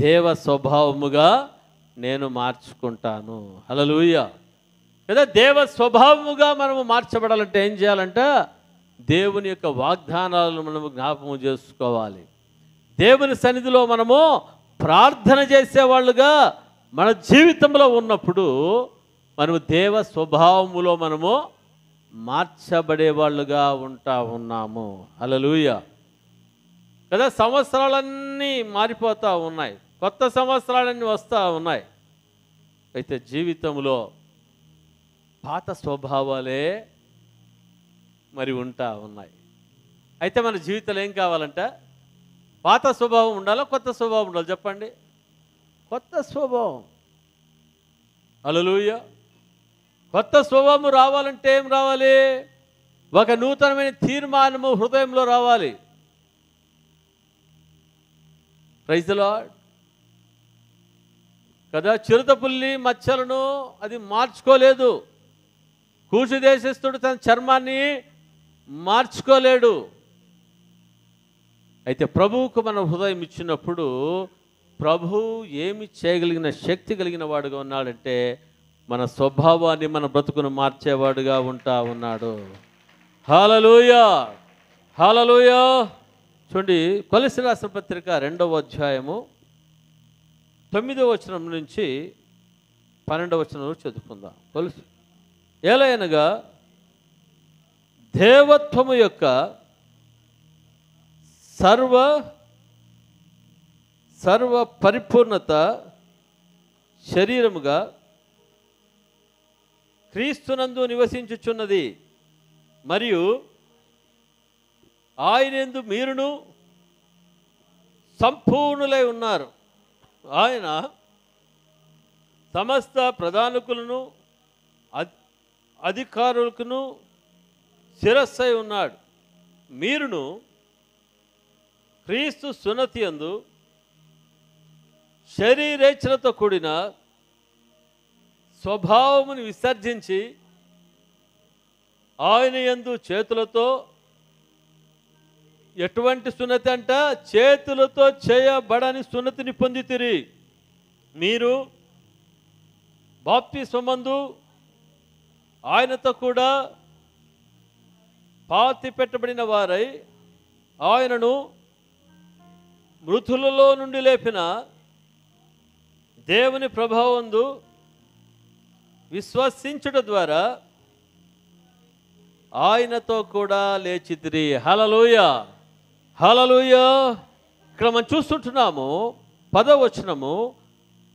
దేవ స్వభావముగా నేను మార్చుకుంటాను. హల్లెలూయా. కదా, దేవ స్వభావముగా మనము మార్చబడాలంటే ఏం చేయాలంట? దేవుని యొక్క వాగ్దానాలను మనము జ్ఞాపకం చేసుకోవాలి. దేవుని సన్నిధిలో మనము ప్రార్థన చేసేవాళ్ళుగా మన జీవితంలో ఉన్నప్పుడు మనము దేవ స్వభావములో మనము మార్చబడేవాళ్ళుగా ఉంటా ఉన్నాము. హల్లెలూయా. కదా, సంవత్సరాలన్నీ మారిపోతూ ఉన్నాయి, కొత్త సంవత్సరాలన్నీ వస్తూ ఉన్నాయి. అయితే జీవితంలో పాత స్వభావాలే మరి ఉంటా ఉన్నాయి. అయితే మన జీవితంలో ఏం కావాలంట? పాత స్వభావం ఉండాలా, కొత్త స్వభావం ఉండాలి? చెప్పండి. కొత్త స్వభావం. హల్లెలూయా. కొత్త స్వభావం రావాలంటే ఏం రావాలి? ఒక నూతనమైన తీర్మానము హృదయంలో రావాలి. Praise the lord. కదా, చిరుతపుల్లి మచ్చలను అది మార్చుకోలేదు, కూషు దేశస్థుడు తన చర్మాన్ని మార్చుకోలేడు. అయితే ప్రభువుకు మన హృదయం ఇచ్చినప్పుడు ప్రభు ఏమి చేయగలిగిన శక్తి కలిగిన వాడుగా ఉన్నాడంటే మన స్వభావాన్ని, మన బ్రతుకును మార్చేవాడుగా ఉంటా ఉన్నాడు. హల్లెలూయా. హల్లెలూయా. చూడండి, కొలస్సీయులకు రాసిన పత్రిక 2వ అధ్యాయము 9వ వచనం నుంచి 12వ వచనం చదువుకుందాం. ఏలయనగా దేవత్వము యొక్క సర్వ పరిపూర్ణత శరీరముగా క్రీస్తునందు నివసించుచున్నది, మరియు ఆయనందు మీరును సంపూర్ణులై ఉన్నారు. ఆయన సమస్త ప్రధానికులను అధికారులకును శిరస్సై ఉన్నాడు. మీరును క్రీస్తు సున్నతి యందు శరీరేచ్ఛలతో కూడిన స్వభావమును విసర్జించి ఆయన యందు చేతులతో, ఎటువంటి సున్నతి అంట? చేతులతో చేయబడని సున్నతిని పొందితిరి. మీరు బాప్తిస్మమందు ఆయనతో కూడా పాతి పెట్టబడిన వారై ఆయనను మృతులలో నుండి లేపిన దేవుని ప్రభావందు విశ్వసించుట ద్వారా ఆయనతో కూడా లేచితిరి. హల్లెలూయా. హల్లెలూయా. ఇక్కడ మనం చూస్తుంటున్నాము 10వ వచనము,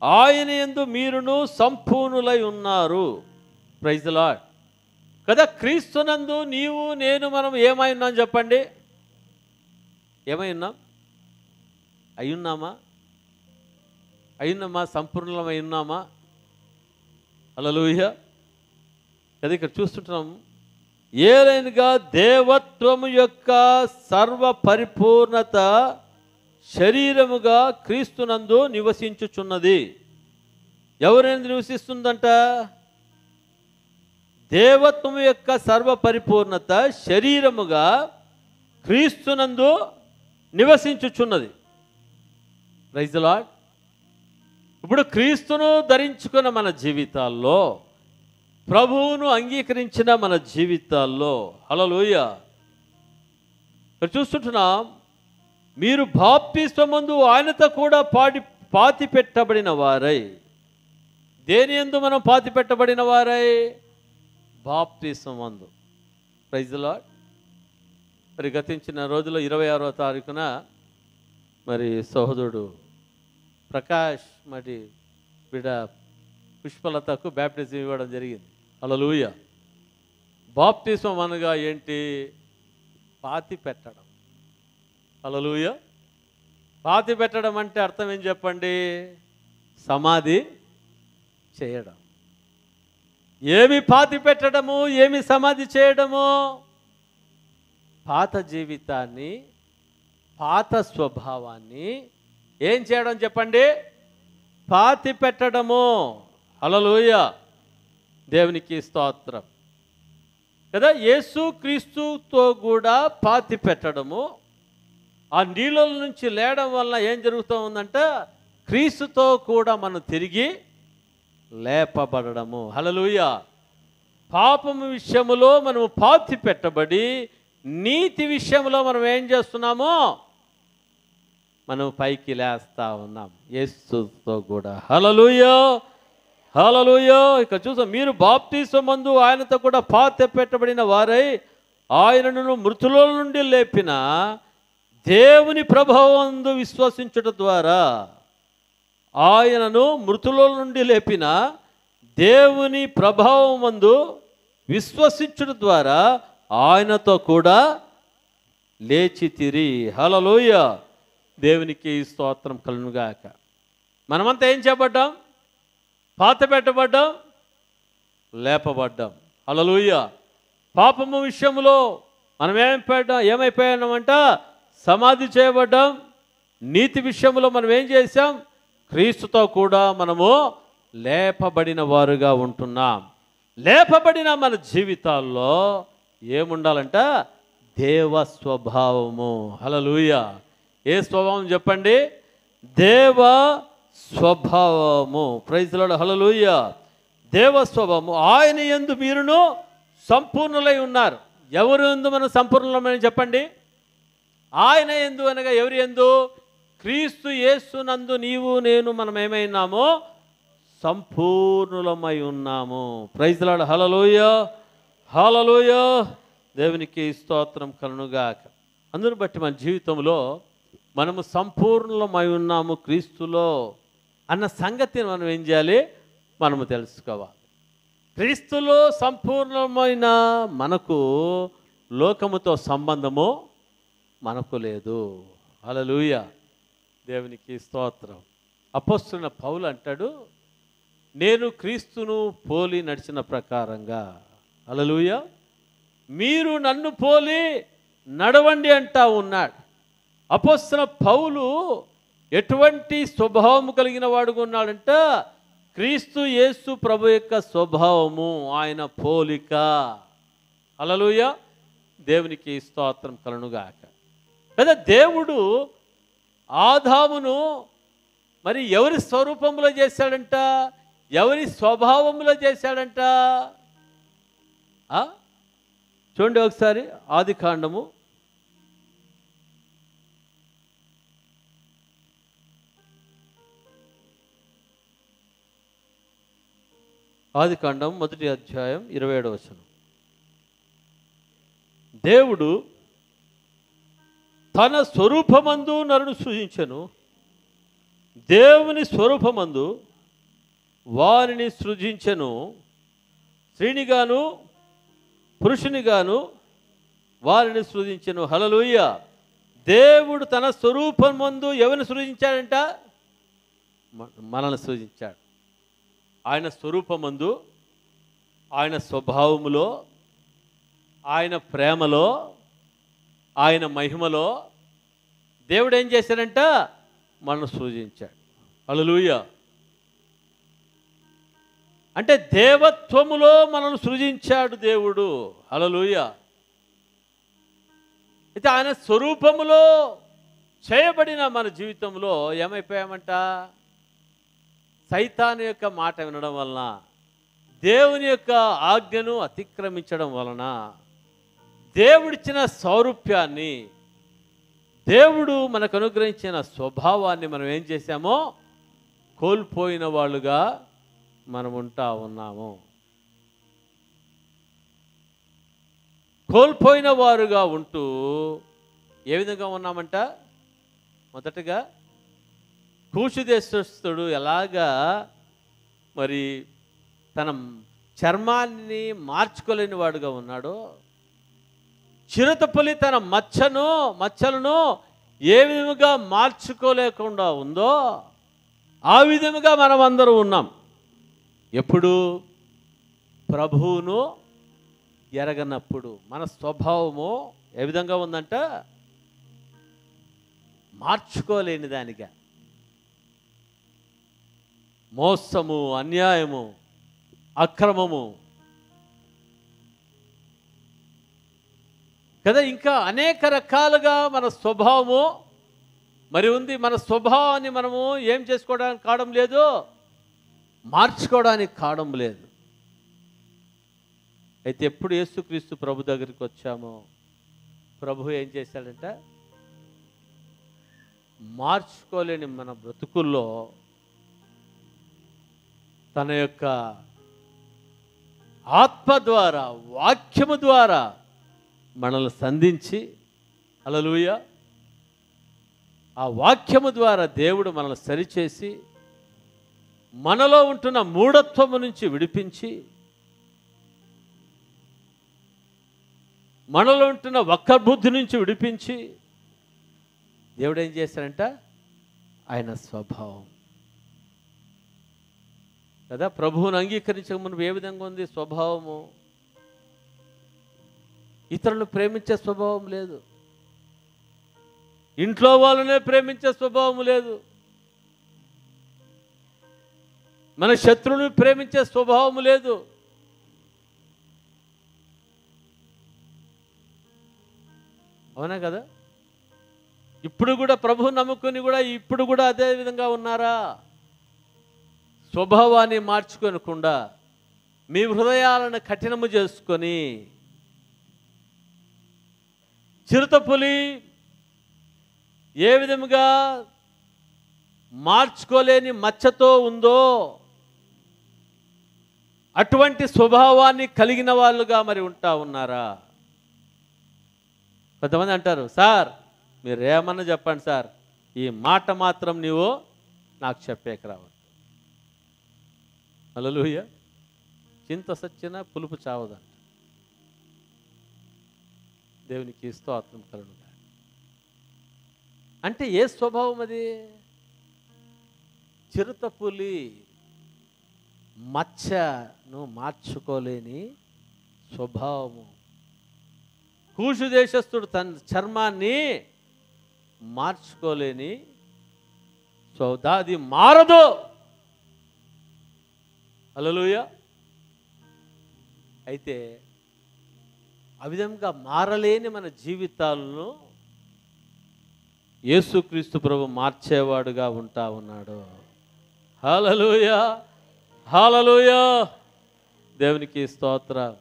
ఆయన యందు మీరును సంపూర్ణులై ఉన్నారు. Praise the lord. కదా, క్రీస్తునందు నీవు నేను మనం ఏమై ఉన్నాం చెప్పండి? ఏమై ఉన్నాం? అయ్యున్నామా? సంపూర్ణమై ఉన్నామా? హల్లెలూయా. కదా, ఇక్కడ చూస్తుంటున్నాం, ఏలైనగా దేవత్వము యొక్క సర్వ పరిపూర్ణత శరీరముగా క్రీస్తునందు నివసించుచున్నది. ఎవరైనా నివసిస్తుందంట? దేవత్వం యొక్క సర్వపరిపూర్ణత శరీరముగా క్రీస్తునందు నివసించుచున్నది. Praise the lord. ఇప్పుడు క్రీస్తును ధరించుకున్న మన జీవితాల్లో, ప్రభువును అంగీకరించిన మన జీవితాల్లో, హల్లెలూయా, ఇక్కడ చూస్తుంటున్నాం, మీరు బాప్తిస్మమందు ఆయనతో కూడా పాతి పెట్టబడిన వారై. దేని యందు మనం పాతి పెట్టబడిన వారై? బాప్తిస్మమందు. Praise the lord. మరి గతించిన రోజుల్లో 26వ తారీఖున మరి సహోదరుడు ప్రకాష్ మరి బిడ్డ పుష్పలతకు బ్యాప్టిజం ఇవ్వడం జరిగింది. హల్లెలూయా. బాప్తిస్మం అనగా ఏంటి? పాతి పెట్టడం. హల్లెలూయా. పాతి పెట్టడం అంటే అర్థం ఏం చెప్పండి? సమాధి చేయడం. ఏమి పాతి పెట్టడము, ఏమి సమాధి చేయడము? పాత జీవితాన్ని, పాత స్వభావాన్ని ఏం చేయడం చెప్పండి? పాతి పెట్టడము. హల్లెలూయా. దేవునికి స్తోత్రం కదా. యేసు క్రీస్తుతో కూడా పాతి పెట్టడము, ఆ నీళ్ళ నుంచి లేయడం వల్ల ఏం జరుగుతూ ఉందంటే క్రీస్తుతో కూడా మనం తిరిగి లేపబడము. హల్లెలూయా. పాపము విషయములో మనము పాతి పెట్టబడి, నీతి విషయంలో మనం ఏం చేస్తున్నామో మనం పైకి లేస్తా ఉన్నాం యేసుతో కూడా. హల్లెలూయా, హల్లెలూయా. ఇక చూసాం, మీరు బాప్తిస్మమందు ఆయనతో కూడా పాతి పెట్టబడిన వారై ఆయనను మృతుల నుండి లేపిన దేవుని ప్రభావమందు విశ్వసించుట ద్వారా, ఆయనను మృతుల నుండి లేపిన దేవుని ప్రభావమందు విశ్వసించుట ద్వారా ఆయనతో కూడా లేచితిరి. హల్లెలూయా. దేవునికి స్తోత్రం కలుగునుగాక. మనమంతా ఏం చేయబడ్డాం? పాత పెట్టబడ్డాం, లేపబడ్డాం. హల్లెలూయా. పాపము విషయంలో మనం ఏమైపోయామంట? సమాధి చేయబడ్డాం. నీతి విషయంలో మనం ఏం చేశాం? క్రీస్తుతో కూడా మనము లేపబడిన వారుగా ఉంటున్నాం. లేపబడిన మన జీవితాల్లో ఏముండాలంట? దేవ స్వభావము. హల్లెలూయా. ఏ స్వభావం చెప్పండి? దేవ స్వభావము. Praise the lord. హల్లెలూయా. దేవ స్వభావము. ఆయన యందు మీరును సంపూర్ణులై ఉన్నారు. ఎవరు యందు మనం సంపూర్ణులమని చెప్పండి? ఆయన యందు అనగా ఎవరి యందు? క్రీస్తు యేసునందు నీవు నేను మనం ఏమైనామో సంపూర్ణులమై ఉన్నాము. Praise the lord. Hallelujah, hallelujah. దేవునికి స్తోత్రం కలుగునుగాక. అందును బట్టి మన జీవితంలో మనము సంపూర్ణమై ఉన్నాము క్రీస్తులో అన్న సంగతిని మనం ఏం చేయాలి? మనము తెలుసుకోవాలి. క్రీస్తులో సంపూర్ణమైన మనకు లోకముతో సంబంధము మనకు లేదు. హల్లెలూయా. దేవునికి స్తోత్రం. అపోస్తలుడైన పౌలు అంటాడు, నేను క్రీస్తును పోలి నడిచిన ప్రకారంగా. హల్లెలూయా. మీరు నన్ను పోలి నడవండి అంటా ఉన్నాడు. అపోస్తలుడైన పౌలు ఎటువంటి స్వభావము కలిగిన వాడుగా ఉన్నాడంట? క్రీస్తు యేసు ప్రభు యొక్క స్వభావము, ఆయన పోలిక. హల్లెలూయా. దేవునికి స్తోత్రం కలుగునుగాక. కదా దేవుడు ఆదామును మరి ఎవరి స్వరూపంలో చేశాడంట? ఎవరి స్వభావంలో చేశాడంట? చూడండి ఒకసారి ఆదికాండము 1వ అధ్యాయం 27వ వచనం. దేవుడు తన స్వరూపమందు నరుని సృజించెను, దేవుని స్వరూపమందు వారిని సృజించెను, స్త్రీనిగాను పురుషునిగాను వారిని సృజించెను. హల్లెలూయా. దేవుడు తన స్వరూపమందు ఎవరిని సృజించాడంట? మనల్ని సృజించాడు. ఆయన స్వరూపమందు, ఆయన స్వభావములో, ఆయన ప్రేమలో, ఆయన మహిమలో దేవుడు ఏం చేశాడంట? మనల్ని సృజించాడు. హల్లెలూయా. అంటే దేవత్వములో మనల్ని సృజించాడు దేవుడు. హల్లెలూయా. అయితే ఆయన స్వరూపములో చేయబడిన మన జీవితంలో ఏమైపోయామంట? సైతాను యొక్క మాట వినడం వలన, దేవుని యొక్క ఆజ్ఞను అతిక్రమించడం వలన, దేవుడిచ్చిన సౌరూప్యాన్ని, దేవుడు మనకు అనుగ్రహించిన స్వభావాన్ని మనం ఏం చేశామో కోల్పోయిన వాళ్ళుగా మనం ఉంటా ఉన్నాము. కోల్పోయిన వారుగా ఉంటూ ఏ విధంగా ఉన్నామంట? మొదటగా కూషు దేశస్థుడు ఎలాగా మరి తన చర్మాన్ని మార్చుకోలేని వాడుగా ఉన్నాడో, చిరుతపులి తన మచ్చలను ఏ విధముగా మార్చుకోలేకుండా ఉందో ఆ విధముగా మనం అందరూ ఉన్నాం. ఎప్పుడు? ప్రభువును ఎరగనప్పుడు మన స్వభావము ఏ విధంగా ఉందంట? మార్చుకోలేని దానిగా. మోసము, అన్యాయము, అక్రమము కదా, ఇంకా అనేక రకాలుగా మన స్వభావము మరి ఉంది. మన స్వభావాన్ని మనము ఏం చేసుకోవడానికి కావడం లేదు, మార్చుకోవడానికి కావడం లేదు. అయితే ఎప్పుడు యేసుక్రీస్తు ప్రభు దగ్గరికి వచ్చామో ప్రభు ఏం చేశాడంట? మార్చుకోలేని మన బ్రతుకుల్లో తన యొక్క ఆత్మ ద్వారా, వాక్యము ద్వారా మనల్ని సంధించి, హల్లెలూయా, ఆ వాక్యము ద్వారా దేవుడు మనల్ని సరిచేసి మనలో ఉంటున్న మూఢత్వము నుంచి విడిపించి, మనలో ఉంటున్న వక్రబుద్ధి నుంచి విడిపించి, దేవుడు ఏం చేశాడంట? ఆయన స్వభావం కదా. ప్రభువును అంగీకరించక మునుపు ఏ విధంగా ఉంది స్వభావము? ఇతరులను ప్రేమించే స్వభావం లేదు, ఇంట్లో వాళ్ళనే ప్రేమించే స్వభావం లేదు, మన శత్రువుని ప్రేమించే స్వభావం లేదు. అవునా కదా? ఇప్పుడు కూడా ప్రభువు నమ్ముకుని కూడా ఇప్పుడు కూడా అదే విధంగా ఉన్నారా? స్వభావాన్ని మార్చుకోనకుండా మీ హృదయాలను కఠినము చేసుకొని, చిరుతపులి ఏ విధముగా మార్చుకోలేని మచ్చతో ఉందో అటువంటి స్వభావాన్ని కలిగిన వాళ్ళుగా మరి ఉంటా ఉన్నారా? కొంతమంది అంటారు, సార్ మీరు ఏమన్నా చెప్పండి సార్, ఈ మాట మాత్రం నీవు నాకు చెప్పేక రావద్దు. హల్లెలూయా. చింత సచ్చిన పులుపు చావదంట. దేవునికి స్తోత్రం కలుగును. అంటే ఏ స్వభావం అది? చిరుతపులి మచ్చను మార్చుకోలేని స్వభావము. కూషు దేశస్థుడు తన చర్మాన్ని మార్చుకోలేని అది మారదు. హల్లెలూయా. అయితే ఆ విధంగా మారలేని మన జీవితాలను యేసుక్రీస్తు ప్రభు మార్చేవాడుగా ఉంటా ఉన్నాడు. హల్లెలూయా, హల్లెలూయా. దేవునికి స్తోత్రం.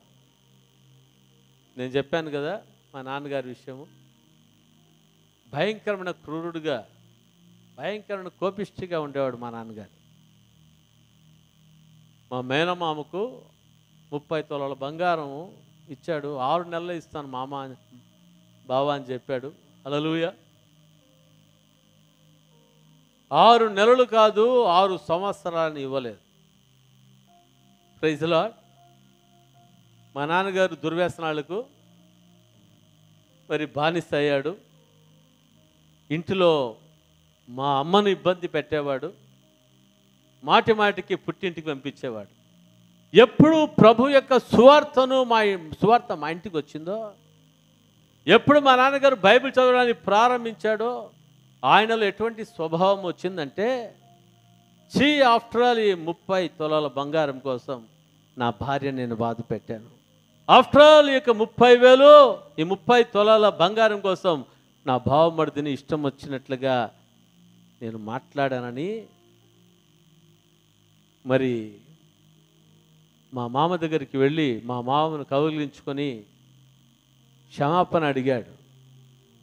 నేను చెప్పాను కదా మా నాన్నగారి విషయము. భయంకరమైన క్రూరుడుగా, భయంకరమైన కోపిష్టిగా ఉండేవాడు మా నాన్నగారు. మా మేనమామకు 30 తులాల బంగారం ఇచ్చాడు. 6 నెలలు ఇస్తాను మామ బావా అని చెప్పాడు. హల్లెలూయా. 6 నెలలు కాదు, 6 సంవత్సరాలను ఇవ్వలేదు. Praise the lord. మా నాన్నగారు దుర్వ్యసనాలకు మరి బానిస అయ్యాడు. ఇంటిలో మా అమ్మను ఇబ్బంది పెట్టేవాడు. మాటి మాటికి పుట్టింటికి పంపించేవాడు. ఎప్పుడు ప్రభు యొక్క సువార్త మా ఇంటికి వచ్చిందో, ఎప్పుడు మా నాన్నగారు బైబిల్ చదవడానికి ప్రారంభించాడో ఆయనలో ఎటువంటి స్వభావం వచ్చిందంటే ఆఫ్టర్ ఆల్ ఈ 30 తులాల బంగారం కోసం నా భార్య నేను బాధ పెట్టాను. ఆఫ్టర్ ఆల్ ఇక 30,000 ఈ 30 తులాల బంగారం కోసం నా భావమర్దిని ఇష్టం వచ్చినట్లుగా నేను మాట్లాడానని మరి మా మామ దగ్గరికి వెళ్ళి మా మామను కౌగిలించుకొని క్షమాపణ అడిగాడు.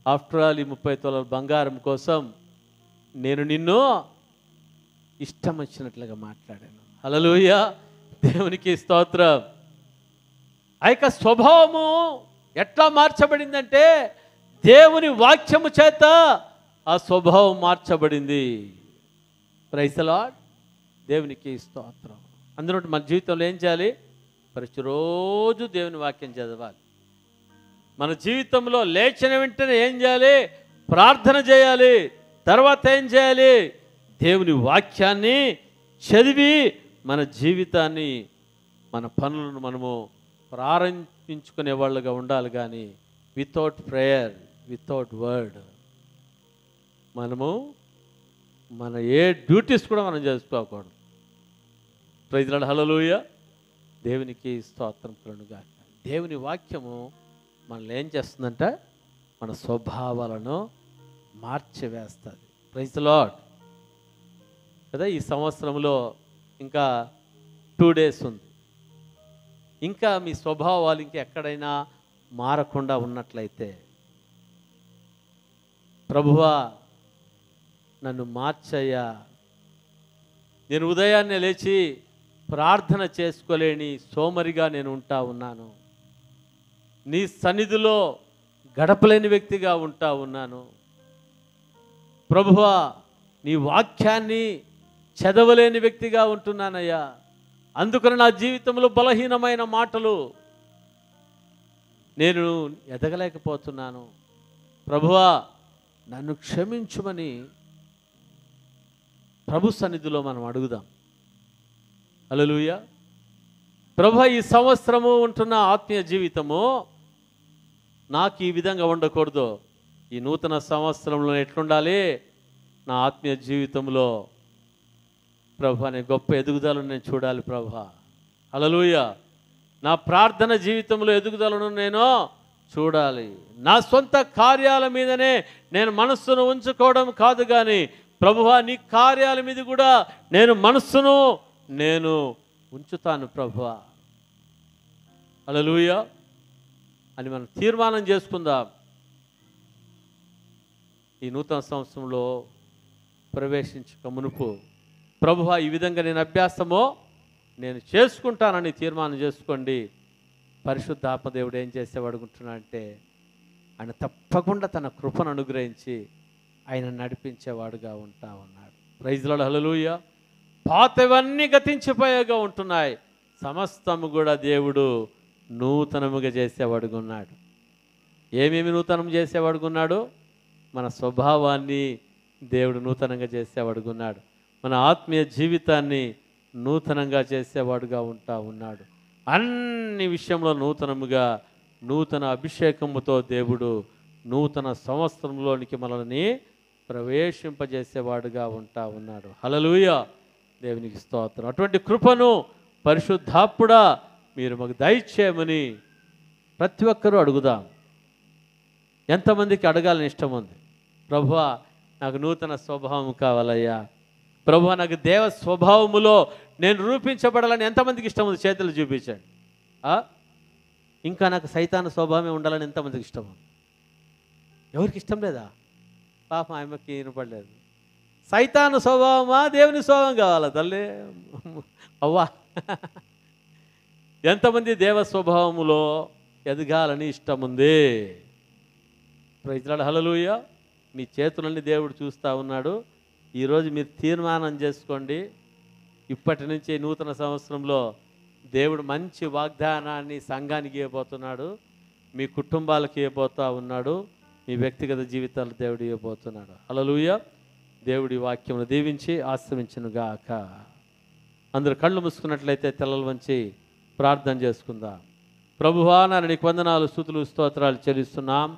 ఆఫ్టర్ ఆల్ ఈ 30 తులాల బంగారం కోసం నేను నిన్ను ఇష్టం వచ్చినట్లుగా మాట్లాడాను. హల్లెలూయా, దేవునికి స్తోత్రం. ఆ యొక్క స్వభావము ఎట్లా మార్చబడిందంటే దేవుని వాక్యము చేత ఆ స్వభావం మార్చబడింది. ప్రైజ్ ది లార్డ్, దేవునికి స్తోత్రం. అందులో మన జీవితంలో ఏం చేయాలి? ప్రతిరోజు దేవుని వాక్యం చదవాలి. మన జీవితంలో లేచిన వెంటనే ఏం చేయాలి? ప్రార్థన చేయాలి. తర్వాత ఏం చేయాలి? దేవుని వాక్యాన్ని చదివి మన జీవితాన్ని మన పనులను మనము ప్రారంభించుకునే వాళ్ళుగా ఉండాలి. కానీ వితౌట్ ప్రేయర్, వితౌట్ వర్డ్ మనము మన ఏ డ్యూటీస్ కూడా మనం చేసుకోకూడదు. ప్రైజ్ ది లార్డ్, హల్లెలూయా, దేవునికి స్తోత్రం కలుగునుగాక. దేవుని వాక్యము మనల్ని ఏం చేస్తుందంటే మన స్వభావాలను మార్చివేస్తుంది. ప్రైజ్ ది లార్డ్ కదా. ఈ సంవత్సరంలో ఇంకా 2 days ఉంది. ఇంకా మీ స్వభావాలు ఇంకా ఎక్కడైనా మారకుండా ఉన్నట్లయితే, ప్రభువా నన్ను మార్చయ్యా, నేను ఉదయాన్నే లేచి ప్రార్థన చేసుకోలేని సోమరిగా నేను ఉంటా ఉన్నాను, నీ సన్నిధిలో గడపలేని వ్యక్తిగా ఉంటా ఉన్నాను, ప్రభువా నీ వాక్యాన్ని చదవలేని వ్యక్తిగా ఉంటున్నానయ్యా, అందుకని నా జీవితంలో బలహీనమైన మాటలు నేను ఎదగలేకపోతున్నాను, ప్రభువా నన్ను క్షమించుమని ప్రభు సన్నిధిలో మనం అడుగుదాం. హల్లెలూయా. ప్రభువా ఈ సంవత్సరము ఉంటున్న ఆత్మీయ జీవితము నాకు ఈ విధంగా ఉండకూడదు, ఈ నూతన సంవత్సరంలో ఎట్లుండాలి? నా ఆత్మీయ జీవితంలో ప్రభువా నేను గొప్ప ఎదుగుదలను నేను చూడాలి ప్రభువా. హల్లెలూయా. నా ప్రార్థన జీవితంలో ఎదుగుదలను నేను చూడాలి. నా సొంత కార్యాల మీదనే నేను మనస్సును ఉంచుకోవడం కాదు, కానీ ప్రభువా నీ కార్యాల మీద కూడా నేను మనస్సును నేను ఉంచుతాను ప్రభువా. హల్లెలూయా అని మనం తీర్మానం చేసుకుందాం. ఈ నూతన సంవత్సరంలో ప్రవేశించక మునుపు ప్రభువా ఈ విధంగా నేను అభ్యాసమో నేను చేసుకుంటానని తీర్మానం చేసుకోండి. పరిశుద్ధాత్మ దేవుడు ఏం చేసేవాడు అనుకుంటున్నాడంటే ఆయన తప్పకుండా తన కృపను అనుగ్రహించి ఆయన నడిపించేవాడుగా ఉంటా ఉన్నాడు. ప్రైజ్ ది లార్డ్, హల్లెలూయా. పాతవన్నీ గతించిపోయేగా ఉంటున్నాయి, సమస్తము కూడా దేవుడు నూతనముగా చేసేవాడుగా ఉన్నాడు. ఏమేమి నూతనం చేసేవాడుగా ఉన్నాడు? మన స్వభావాన్ని దేవుడు నూతనంగా చేసేవాడుగా ఉన్నాడు. మన ఆత్మీయ జీవితాన్ని నూతనంగా చేసేవాడుగా ఉంటా ఉన్నాడు. అన్ని విషయంలో నూతనముగా నూతన అభిషేకముతో దేవుడు నూతన సంవత్సరంలోనికి మనల్ని ప్రవేశింపజేసేవాడుగా ఉంటా ఉన్నాడు. హల్లెలూయా, దేవునికి స్తోత్రం. అటువంటి కృపను పరిశుద్ధాత్ముడా మీరు మాకు దయచేయమని ప్రతి ఒక్కరూ అడుగుదాం. ఎంతమందికి అడగాలని ఇష్టం ఉంది? ప్రభువా నాకు నూతన స్వభావం కావాలయ్యా, ప్రభువా నాకు దేవ స్వభావములో నేను రూపించబడాలని ఎంతమందికి ఇష్టం ఉంది? చేతులు చూపించండి. ఇంకా నాకు సైతాను స్వభావమే ఉండాలని ఎంతమందికి ఇష్టం ఉంది? ఎవరికి ఇష్టం లేదా? పాపం ఆమెకి వినపడలేదు. సైతాను స్వభావమా దేవుని స్వభావం కావాలా తల్లి? అవ్వా ఎంతమంది దేవ స్వభావములో ఎదగాలని ఇష్టం ఉంది? ప్రైజ్ ది లార్డ్, హల్లెలూయా. మీ చేతులన్నీ దేవుడు చూస్తూ ఉన్నాడు. ఈరోజు మీరు తీర్మానం చేసుకోండి. ఇప్పటి నుంచి నూతన సంవత్సరంలో దేవుడు మంచి వాగ్దానాన్ని సంఘానికి ఇవ్వబోతున్నాడు, మీ కుటుంబాలకు ఇవ్వబోతూ ఉన్నాడు, మీ వ్యక్తిగత జీవితాలు దేవుడు ఇవ్వబోతున్నాడు. హల్లెలూయా. దేవుడి వాక్యమును దీవించి ఆశ్రయించునుగాక. అందరూ కళ్ళు మూసుకున్నట్లయితే తలలు వంచి ప్రార్థన చేసుకుందాం. ప్రభువా నాయన నీకు వందనాలు, స్తుతులు, స్తోత్రాలు చెల్లిస్తున్నాం.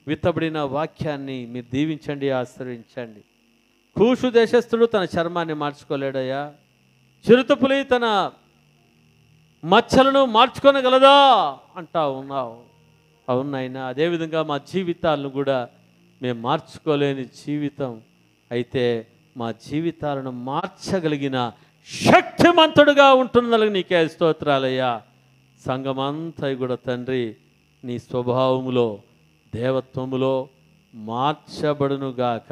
విత్తబడిన వాక్యాన్ని మీరు దీవించండి, ఆశ్రయించండి. కూషు దేశస్థుడు తన చర్మాన్ని మార్చుకోలేడయ్యా. చిరుతపులి తన మచ్చలను మార్చుకోనగలదా అంటా ఉన్నావు. అవునైనా అదేవిధంగా మా జీవితాలను కూడా మేము మార్చుకోలేని జీవితం అయితే మా జీవితాలను మార్చగలిగిన శక్తిమంతుడుగా ఉంటున్నందుకు నీకే స్తోత్రాలయ్యా. సంఘమంతా కూడా తండ్రి నీ స్వభావములో దేవత్వములో మార్చబడునుగాక.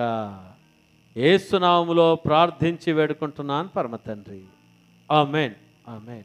యేసు నామములో ప్రార్థించి వేడుకుంటున్నాను పరమ తండ్రి. ఆమేన్. ఆమేన్.